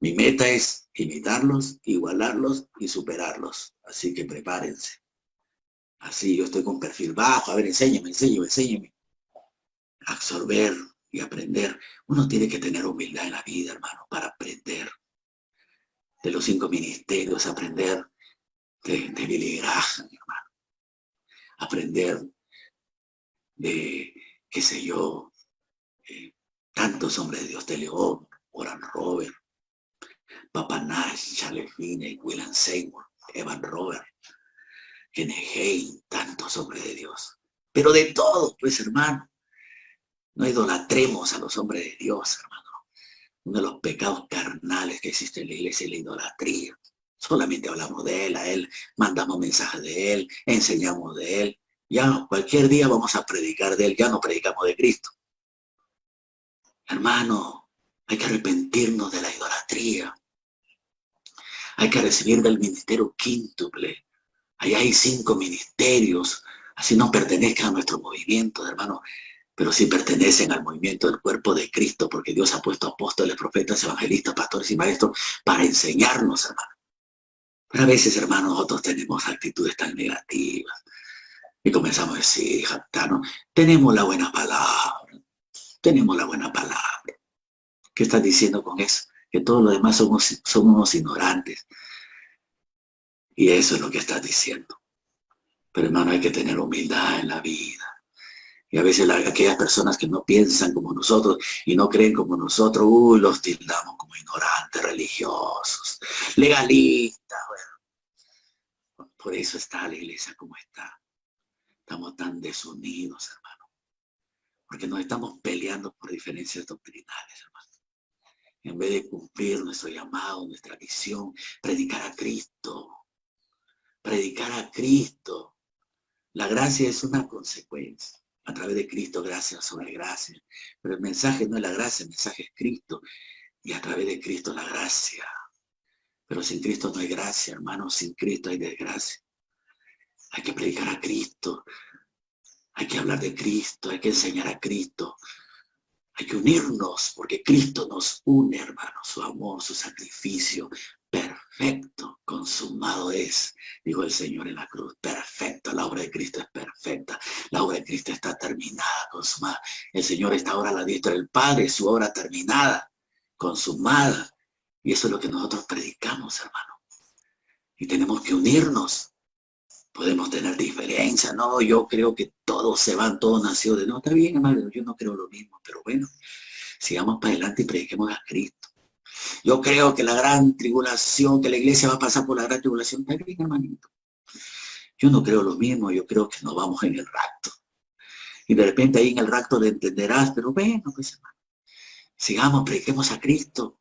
Mi meta es imitarlos, igualarlos y superarlos. Así que prepárense. Así yo estoy con perfil bajo. A ver, enséñame. Absorber y aprender. Uno tiene que tener humildad en la vida, hermano, para aprender. De los 5 ministerios, aprender de Billy Graham, hermano. Aprender de, qué sé yo, tantos hombres de Dios, de León, Oran Robert, Papa Nash, Charles Finney, William Seymour, Evan Robert, Kenneth Hagin, tantos hombres de Dios. Pero de todo, pues, hermano. No idolatremos a los hombres de Dios, hermano. Uno de los pecados carnales que existe en la iglesia es la idolatría. Solamente hablamos de él, a él mandamos mensajes de él, enseñamos de él. Ya cualquier día vamos a predicar de él, ya no predicamos de Cristo. Hermano, hay que arrepentirnos de la idolatría. Hay que recibir del ministerio quíntuple. Allá hay 5 ministerios, así no pertenezcan a nuestro movimiento, hermano, pero sí pertenecen al movimiento del cuerpo de Cristo, porque Dios ha puesto apóstoles, profetas, evangelistas, pastores y maestros para enseñarnos, hermano. Pero a veces, hermanos, nosotros tenemos actitudes tan negativas y comenzamos a decir, jactarnos, tenemos la buena palabra. ¿Qué estás diciendo con eso? Que todos los demás somos unos ignorantes. Y eso es lo que estás diciendo. Pero hermano, hay que tener humildad en la vida. Y a veces aquellas personas que no piensan como nosotros y no creen como nosotros, los tildamos como ignorantes, religiosos, legalistas. Bueno, por eso está la iglesia como está. Estamos tan desunidos, hermano. Porque nos estamos peleando por diferencias doctrinales, hermano. En vez de cumplir nuestro llamado, nuestra misión, predicar a Cristo. predicar a Cristo. La gracia es una consecuencia. A través de Cristo, gracia sobre gracia. Pero el mensaje no es la gracia, el mensaje es Cristo. Y a través de Cristo la gracia. Pero sin Cristo no hay gracia, hermanos. Sin Cristo hay desgracia. Hay que predicar a Cristo. Hay que hablar de Cristo. Hay que enseñar a Cristo. Hay que unirnos, porque Cristo nos une, hermanos. Su amor, su sacrificio, perfecto, consumado es, dijo el Señor en la cruz. Perfecto, la obra de Cristo es perfecta. La obra de Cristo está terminada, consumada. El Señor está ahora a la diestra del Padre, su obra terminada, consumada. Y eso es lo que nosotros predicamos, hermano. Y tenemos que unirnos. Podemos tener diferencias, no, yo creo que todos se van, todos nacidos de no, está bien, hermano, yo no creo lo mismo, pero bueno, sigamos para adelante y prediquemos a Cristo. Yo creo que la gran tribulación, que la iglesia va a pasar por la gran tribulación, está bien, hermanito. Yo no creo lo mismo, yo creo que nos vamos en el rapto. Y de repente ahí en el rapto le entenderás, pero bueno, pues hermano, sigamos, prediquemos a Cristo,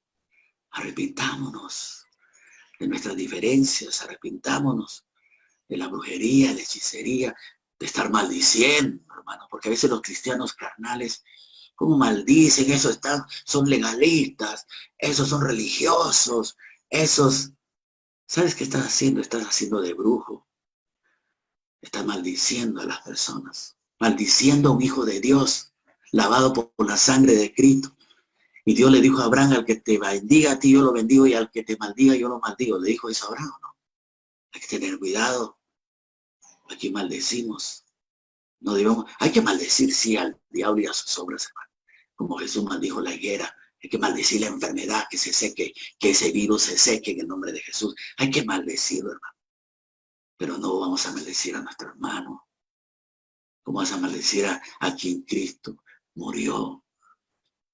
arrepintámonos de nuestras diferencias, arrepintámonos de la brujería, de la hechicería, de estar maldiciendo, hermano, porque a veces los cristianos carnales, como maldicen, esos son legalistas, esos son religiosos, esos, ¿sabes qué estás haciendo? Estás haciendo de brujo, estás maldiciendo a las personas, maldiciendo a un hijo de Dios, lavado por la sangre de Cristo. Y Dios le dijo a Abraham, al que te bendiga a ti yo lo bendigo y al que te maldiga yo lo maldigo. Le dijo eso a Abraham, ¿no? Hay que tener cuidado. Aquí maldecimos. No debemos, hay que maldecir sí al diablo y a sus obras, hermano. Como Jesús maldijo la higuera. Hay que maldecir la enfermedad, que se seque, que ese virus se seque en el nombre de Jesús. Hay que maldecirlo, hermano. Pero no vamos a maldecir a nuestro hermano. ¿Cómo vas a maldecir a quien Cristo murió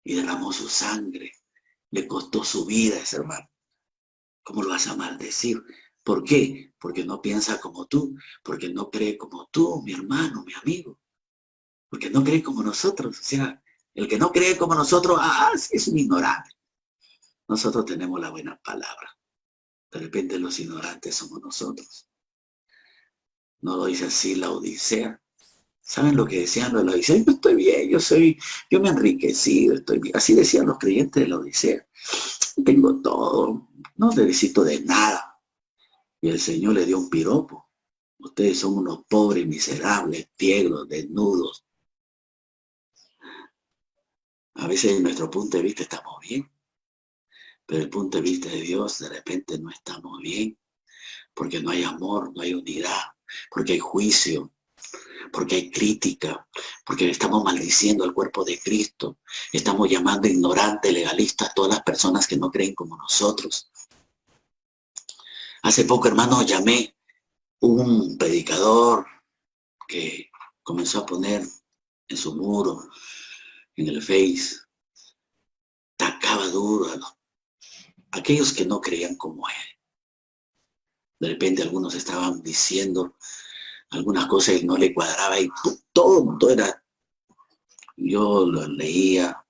y derramó su sangre? Le costó su vida a ese hermano. ¿Cómo lo vas a maldecir? ¿Por qué? Porque no piensa como tú, porque no cree como tú, mi hermano, mi amigo. Porque no cree como nosotros. O sea, el que no cree como nosotros, sí es un ignorante. Nosotros tenemos la buena palabra. De repente los ignorantes somos nosotros. No lo dice así la Odisea. ¿Saben lo que decían los de la Odisea? Yo estoy bien, yo me he enriquecido, estoy bien. Así decían los creyentes de la Odisea. Tengo todo, no necesito de nada. Y el Señor le dio un piropo. Ustedes son unos pobres, miserables, piegros, desnudos. A veces en nuestro punto de vista estamos bien. Pero el punto de vista de Dios, de repente no estamos bien. Porque no hay amor, no hay unidad. Porque hay juicio. Porque hay crítica. Porque estamos maldiciendo al cuerpo de Cristo. Estamos llamando ignorantes, legalistas a todas las personas que no creen como nosotros. Hace poco, hermano, llamé un predicador que comenzó a poner en su muro, en el Face, tacaba duro a aquellos que no creían como él. De repente algunos estaban diciendo algunas cosas y no le cuadraba y todo era... Yo lo leía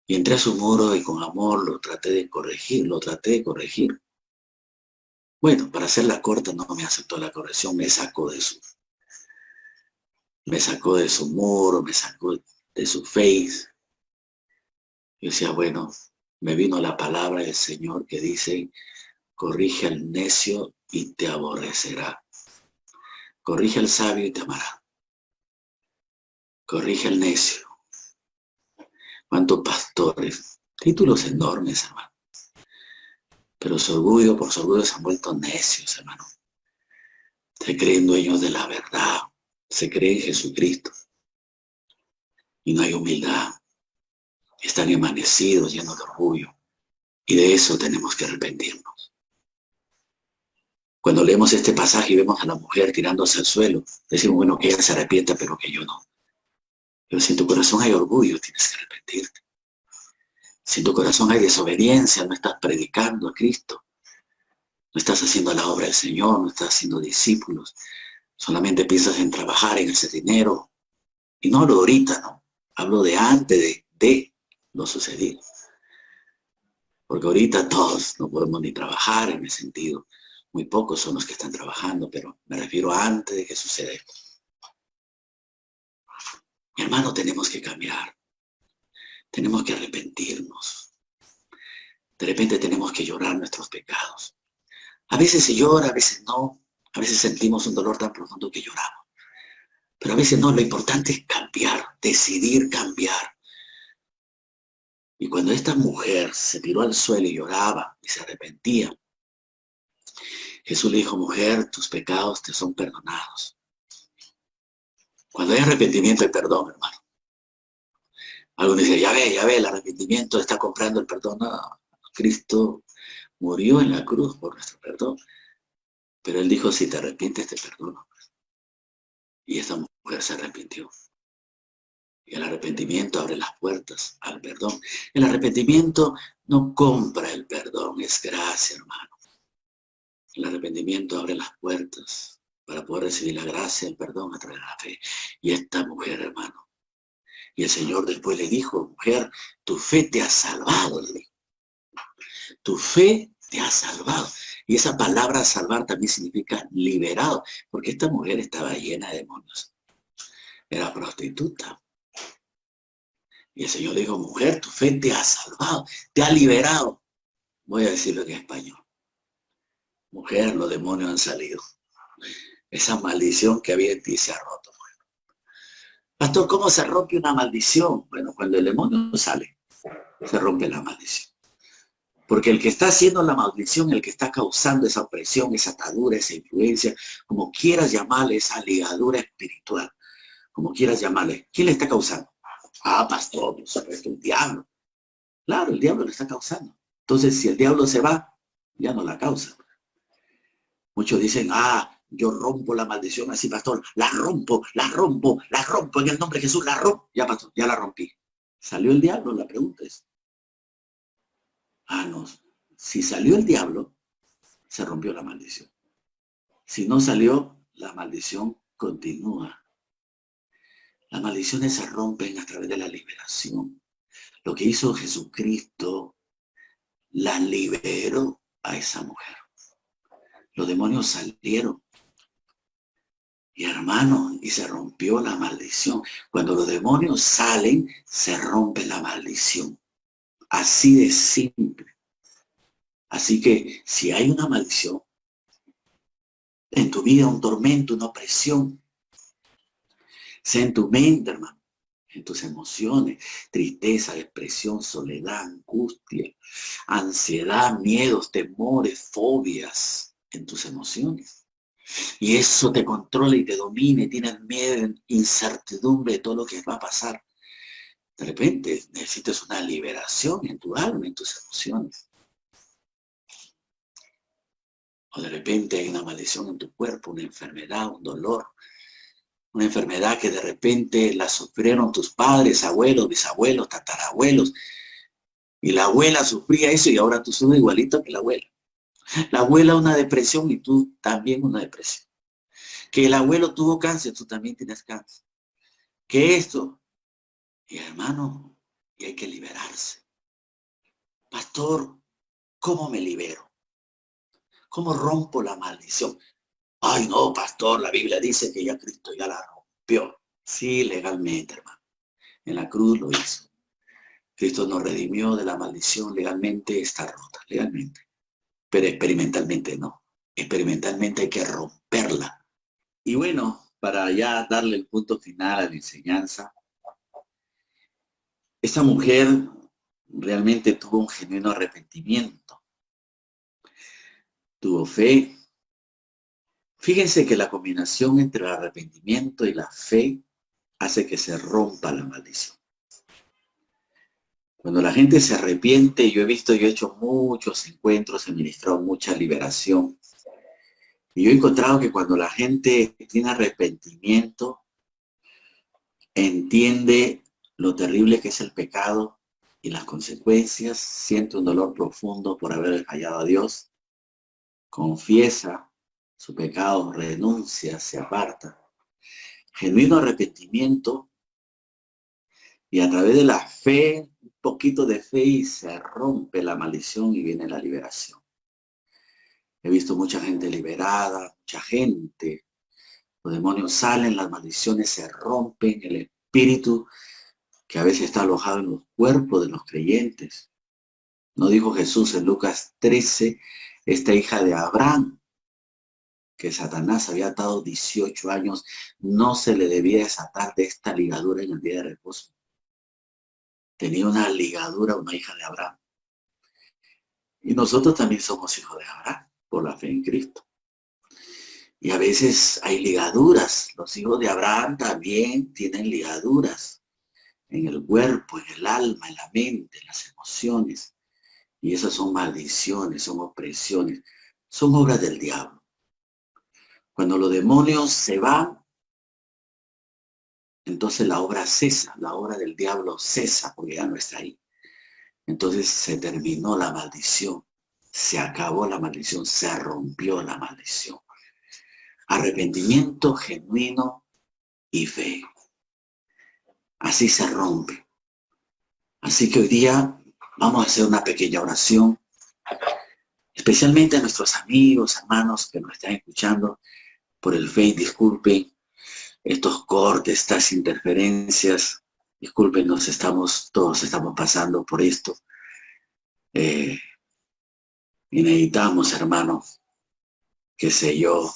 y entré a su muro y con amor lo traté de corregir. Bueno, para hacerla corta, no me aceptó la corrección, me sacó de su muro, me sacó de su Face. Yo decía, bueno, me vino la palabra del Señor que dice, corrige al necio y te aborrecerá. Corrige al sabio y te amará. Corrige al necio. ¿Cuántos pastores? Títulos enormes, hermano. Pero por su orgullo se han vuelto necios, hermano. Se creen dueños de la verdad. Se creen Jesucristo. Y no hay humildad. Están amanecidos, llenos de orgullo. Y de eso tenemos que arrepentirnos. Cuando leemos este pasaje y vemos a la mujer tirándose al suelo, decimos, bueno, que ella se arrepienta, pero que yo no. Pero si en tu corazón hay orgullo, tienes que arrepentirte. Si en tu corazón hay desobediencia, no estás predicando a Cristo. No estás haciendo la obra del Señor, no estás haciendo discípulos. Solamente piensas en trabajar, en hacer dinero. Y no hablo ahorita, ¿no? Hablo de antes de lo sucedido. Porque ahorita todos no podemos ni trabajar en ese sentido. Muy pocos son los que están trabajando, pero me refiero a antes de que suceda esto. Mi hermano, tenemos que cambiar. Tenemos que arrepentirnos. De repente tenemos que llorar nuestros pecados. A veces se llora, a veces no. A veces sentimos un dolor tan profundo que lloramos. Pero a veces no, lo importante es cambiar, decidir cambiar. Y cuando esta mujer se tiró al suelo y lloraba y se arrepentía, Jesús le dijo, mujer, tus pecados te son perdonados. Cuando hay arrepentimiento hay perdón, hermano. Algunos dicen, ya ve, el arrepentimiento está comprando el perdón. No, Cristo murió en la cruz por nuestro perdón. Pero él dijo, si te arrepientes, te perdono. Y esta mujer se arrepintió. Y el arrepentimiento abre las puertas al perdón. El arrepentimiento no compra el perdón, es gracia, hermano. El arrepentimiento abre las puertas para poder recibir la gracia, el perdón a través de la fe. Y esta mujer, hermano. Y el Señor después le dijo, mujer, tu fe te ha salvado, le dijo. Tu fe te ha salvado. Y esa palabra salvar también significa liberado, porque esta mujer estaba llena de demonios. Era prostituta. Y el Señor le dijo, mujer, tu fe te ha salvado, te ha liberado. Voy a decirlo en español. Mujer, los demonios han salido. Esa maldición que había en ti se ha roto. Pastor, ¿cómo se rompe una maldición? Bueno, cuando el demonio sale, se rompe la maldición. Porque el que está haciendo la maldición, el que está causando esa opresión, esa atadura, esa influencia, como quieras llamarle, esa ligadura espiritual, como quieras llamarle, ¿quién le está causando? Ah, pastor, es el diablo. Claro, el diablo le está causando. Entonces, si el diablo se va, ya no la causa. Muchos dicen, yo rompo la maldición así, pastor, la rompo en el nombre de Jesús, la rompo. Ya, pastor, ya la rompí. ¿Salió el diablo? La pregunta es. No. Si salió el diablo, se rompió la maldición. Si no salió, la maldición continúa. Las maldiciones se rompen a través de la liberación. Lo que hizo Jesucristo, la liberó a esa mujer. Los demonios salieron. Y hermano, y se rompió la maldición. Cuando los demonios salen, se rompe la maldición. Así de simple. Así que si hay una maldición en tu vida, un tormento, una opresión, sea en tu mente, hermano, en tus emociones, tristeza, depresión, soledad, angustia, ansiedad, miedos, temores, fobias, en tus emociones. Y eso te controla y te domina y tienes miedo, incertidumbre de todo lo que va a pasar. De repente necesitas una liberación en tu alma, en tus emociones. O de repente hay una maldición en tu cuerpo, una enfermedad, un dolor. Una enfermedad que de repente la sufrieron tus padres, abuelos, bisabuelos, tatarabuelos. Y la abuela sufría eso y ahora tú sufres igualito que la abuela. La abuela una depresión y tú también una depresión. Que el abuelo tuvo cáncer, tú también tienes cáncer. Que esto, y hermano, y hay que liberarse. Pastor, ¿cómo me libero? ¿Cómo rompo la maldición? Ay, no, pastor, la Biblia dice que ya Cristo ya la rompió. Sí, legalmente, hermano. En la cruz lo hizo. Cristo nos redimió de la maldición, legalmente está rota, legalmente. Pero experimentalmente no. Experimentalmente hay que romperla. Y bueno, para ya darle el punto final a la enseñanza, esta mujer realmente tuvo un genuino arrepentimiento. Tuvo fe. Fíjense que la combinación entre el arrepentimiento y la fe hace que se rompa la maldición. Cuando la gente se arrepiente, yo he hecho muchos encuentros, he ministrado mucha liberación. Y yo he encontrado que cuando la gente tiene arrepentimiento, entiende lo terrible que es el pecado y las consecuencias, siente un dolor profundo por haber fallado a Dios, confiesa su pecado, renuncia, se aparta. Genuino arrepentimiento y a través de la fe, un poquito de fe y se rompe la maldición y viene la liberación. He visto mucha gente liberada, mucha gente. Los demonios salen, las maldiciones se rompen, el espíritu que a veces está alojado en los cuerpos de los creyentes. ¿No dijo Jesús en Lucas 13, esta hija de Abraham, que Satanás había atado 18 años, no se le debía desatar de esta ligadura en el día de reposo? Tenía una ligadura, una hija de Abraham. Y nosotros también somos hijos de Abraham, por la fe en Cristo. Y a veces hay ligaduras. Los hijos de Abraham también tienen ligaduras en el cuerpo, en el alma, en la mente, en las emociones. Y esas son maldiciones, son opresiones, son obras del diablo. Cuando los demonios se van, entonces la obra cesa, la obra del diablo cesa porque ya no está ahí. Entonces se terminó la maldición, se acabó la maldición, se rompió la maldición. Arrepentimiento genuino y fe. Así se rompe. Así que hoy día vamos a hacer una pequeña oración, especialmente a nuestros amigos, hermanos que nos están escuchando por el Face. Disculpen estos cortes, estas interferencias. Disculpen, todos estamos pasando por esto. Y necesitamos, hermano, qué sé yo,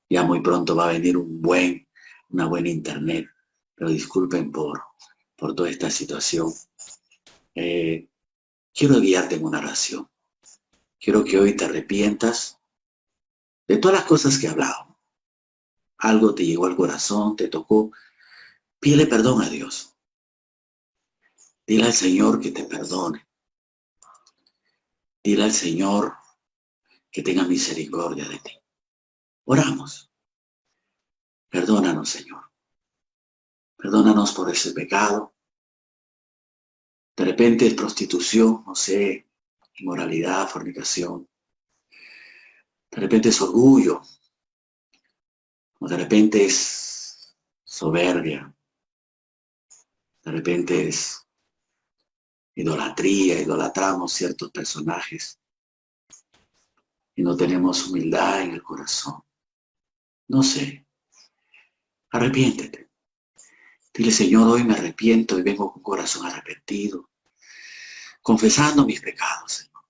ya muy pronto va a venir una buena internet. Pero disculpen por toda esta situación. Quiero guiarte en una oración. Quiero que hoy te arrepientas de todas las cosas que he hablado. Algo te llegó al corazón, te tocó. Pídele perdón a Dios. Dile al Señor que te perdone. Dile al Señor que tenga misericordia de ti. Oramos. Perdónanos, Señor. Perdónanos por ese pecado. De repente es prostitución, no sé, inmoralidad, fornicación. De repente es orgullo. O de repente es soberbia. De repente es idolatría, idolatramos ciertos personajes y no tenemos humildad en el corazón. No sé. Arrepiéntete. Dile, Señor, hoy me arrepiento y vengo con corazón arrepentido, confesando mis pecados, Señor.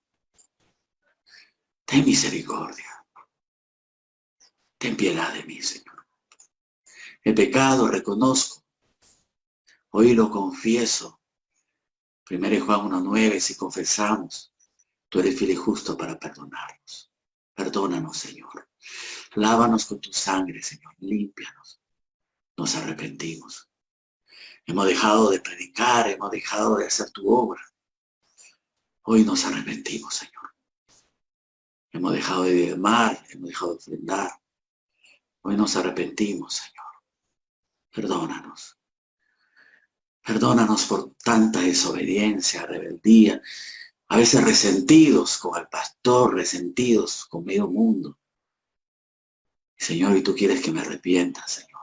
Ten misericordia. Ten piedad de mí, Señor. El pecado reconozco. Hoy lo confieso. 1 Juan 1:9, si confesamos, tú eres fiel y justo para perdonarnos. Perdónanos, Señor. Lávanos con tu sangre, Señor. Límpianos. Nos arrepentimos. Hemos dejado de predicar, hemos dejado de hacer tu obra. Hoy nos arrepentimos, Señor. Hemos dejado de diezmar, hemos dejado de ofrendar. Hoy nos arrepentimos, Señor. Perdónanos. Perdónanos por tanta desobediencia, rebeldía. A veces resentidos con el pastor, resentidos con medio mundo. Señor, y tú quieres que me arrepienta, Señor.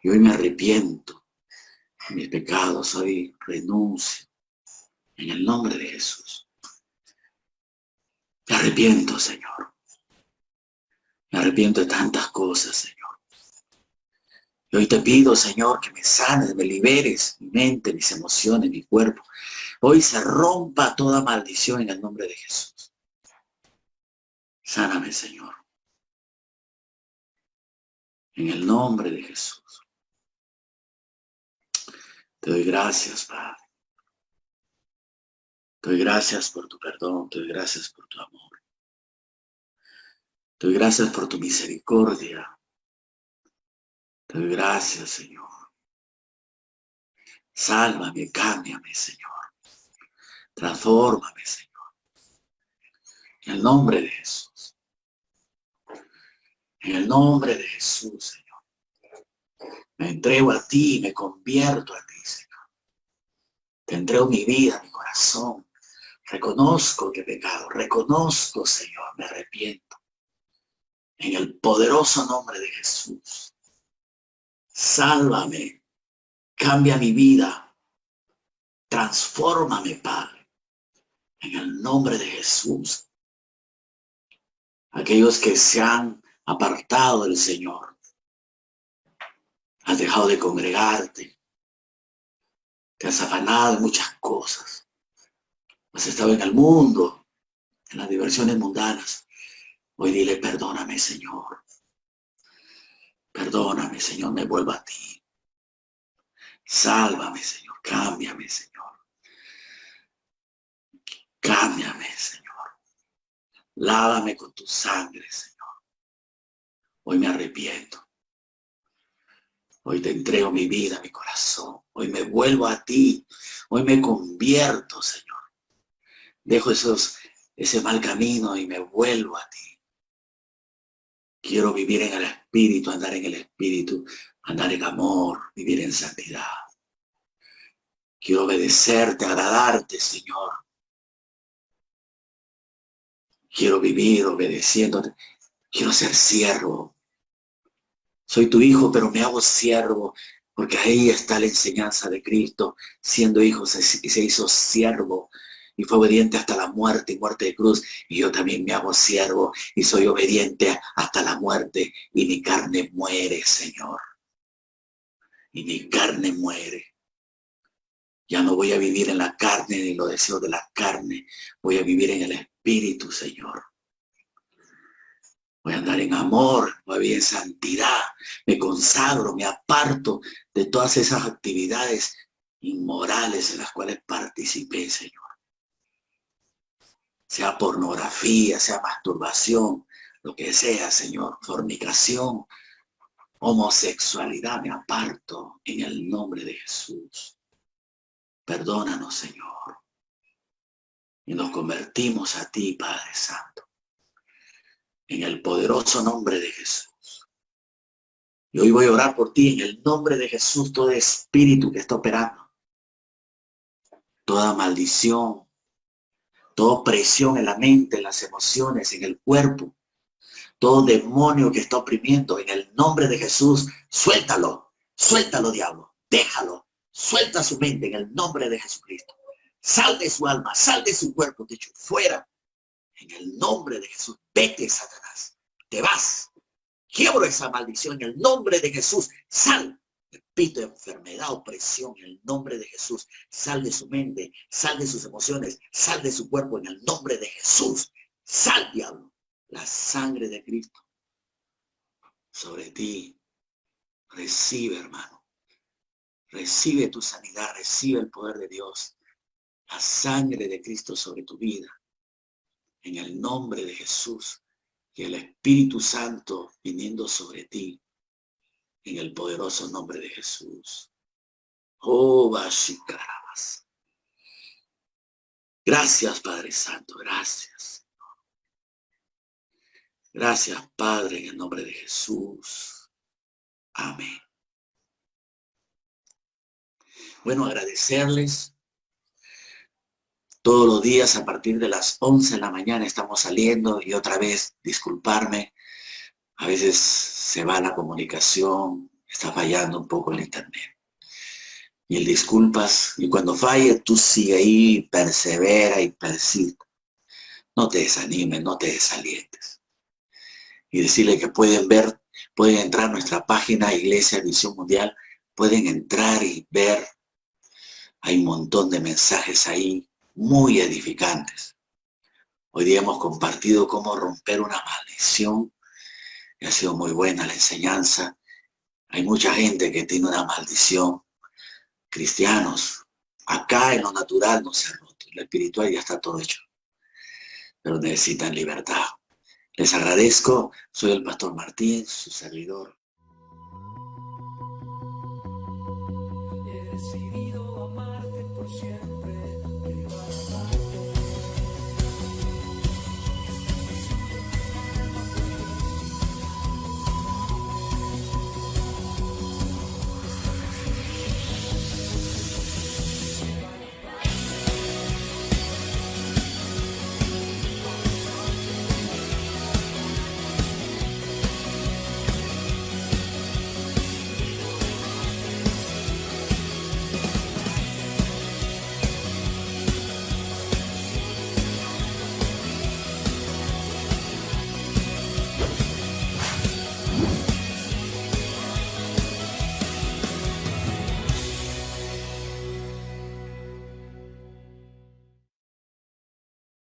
Y hoy me arrepiento de mis pecados, hoy renuncio. En el nombre de Jesús. Me arrepiento, Señor. Me arrepiento de tantas cosas, Señor. Y hoy te pido, Señor, que me sanes, me liberes mi mente, mis emociones, mi cuerpo. Hoy se rompa toda maldición en el nombre de Jesús. Sáname, Señor. En el nombre de Jesús. Te doy gracias, Padre. Te doy gracias por tu perdón. Te doy gracias por tu amor. Te doy gracias por tu misericordia. Te doy gracias, Señor. Sálvame, cámbiame, Señor. Transfórmame, Señor. En el nombre de Jesús. En el nombre de Jesús, Señor. Me entrego a ti, me convierto a ti, Señor. Te entrego mi vida, mi corazón. Reconozco que he pecado. Reconozco, Señor, me arrepiento. En el poderoso nombre de Jesús. Sálvame. Cambia mi vida. Transfórmame, Padre. En el nombre de Jesús. aquellos que se han apartado del Señor. Has dejado de congregarte, te has afanado de muchas cosas. Has estado en el mundo, en las diversiones mundanas. Hoy dile, perdóname, Señor. Perdóname, Señor, me vuelvo a ti. Sálvame, Señor. Cámbiame, Señor. Cámbiame, Señor. Lávame con tu sangre, Señor. Hoy me arrepiento. Hoy te entrego mi vida, mi corazón. Hoy me vuelvo a ti. Hoy me convierto, Señor. Dejo ese mal camino y me vuelvo a ti. Quiero vivir en el Espíritu, andar en el Espíritu, andar en amor, vivir en santidad. Quiero obedecerte, agradarte, Señor. Quiero vivir obedeciéndote. Quiero ser siervo. Soy tu hijo, pero me hago siervo, porque ahí está la enseñanza de Cristo. Siendo hijo se hizo siervo y fue obediente hasta la muerte y muerte de cruz. Y yo también me hago siervo y soy obediente hasta la muerte. Y mi carne muere, Señor. Y mi carne muere. Ya no voy a vivir en la carne ni los deseos de la carne. Voy a vivir en el Espíritu, Señor. Voy a andar en amor, voy a vivir en santidad. Me consagro, me aparto de todas esas actividades inmorales en las cuales participé, Señor. Sea pornografía, sea masturbación, lo que sea, Señor. Fornicación, homosexualidad, me aparto en el nombre de Jesús. Perdónanos, Señor. Y nos convertimos a ti, Padre Santo. En el poderoso nombre de Jesús. Y hoy voy a orar por ti en el nombre de Jesús, todo espíritu que está operando. Toda maldición, toda opresión en la mente, en las emociones, en el cuerpo. Todo demonio que está oprimiendo, en el nombre de Jesús, suéltalo. Suéltalo, diablo. Déjalo. Suelta su mente en el nombre de Jesucristo. Sal de su alma, sal de su cuerpo, te echo fuera. En el nombre de Jesús, vete, Satanás. Te vas. Quiebro esa maldición en el nombre de Jesús. Sal. Repito, enfermedad, opresión, en el nombre de Jesús. Sal de su mente, sal de sus emociones, sal de su cuerpo en el nombre de Jesús. Sal, diablo. La sangre de Cristo sobre ti. Recibe, hermano. Recibe tu sanidad, recibe el poder de Dios. La sangre de Cristo sobre tu vida. En el nombre de Jesús, y el Espíritu Santo viniendo sobre ti, en el poderoso nombre de Jesús. Oh, Bashikarabas. Gracias, Padre Santo, gracias. Gracias, Padre, en el nombre de Jesús. Amén. Bueno, agradecerles. Todos los días a partir de las 11 de la mañana estamos saliendo y otra vez disculparme. A veces se va la comunicación, está fallando un poco el internet. Y el disculpas, y cuando falle tú sigue ahí, persevera y persiste. No te desanimes, no te desalientes. Y decirle que pueden entrar a nuestra página Iglesia Visión Mundial, pueden entrar y ver. Hay un montón de mensajes ahí muy edificantes. Hoy día hemos compartido cómo romper una maldición. Y ha sido muy buena la enseñanza. Hay mucha gente que tiene una maldición. Cristianos, acá en lo natural no se ha roto. En lo espiritual ya está todo hecho. Pero necesitan libertad. Les agradezco. Soy el Pastor Martín, su servidor. He decidido amarte por siempre.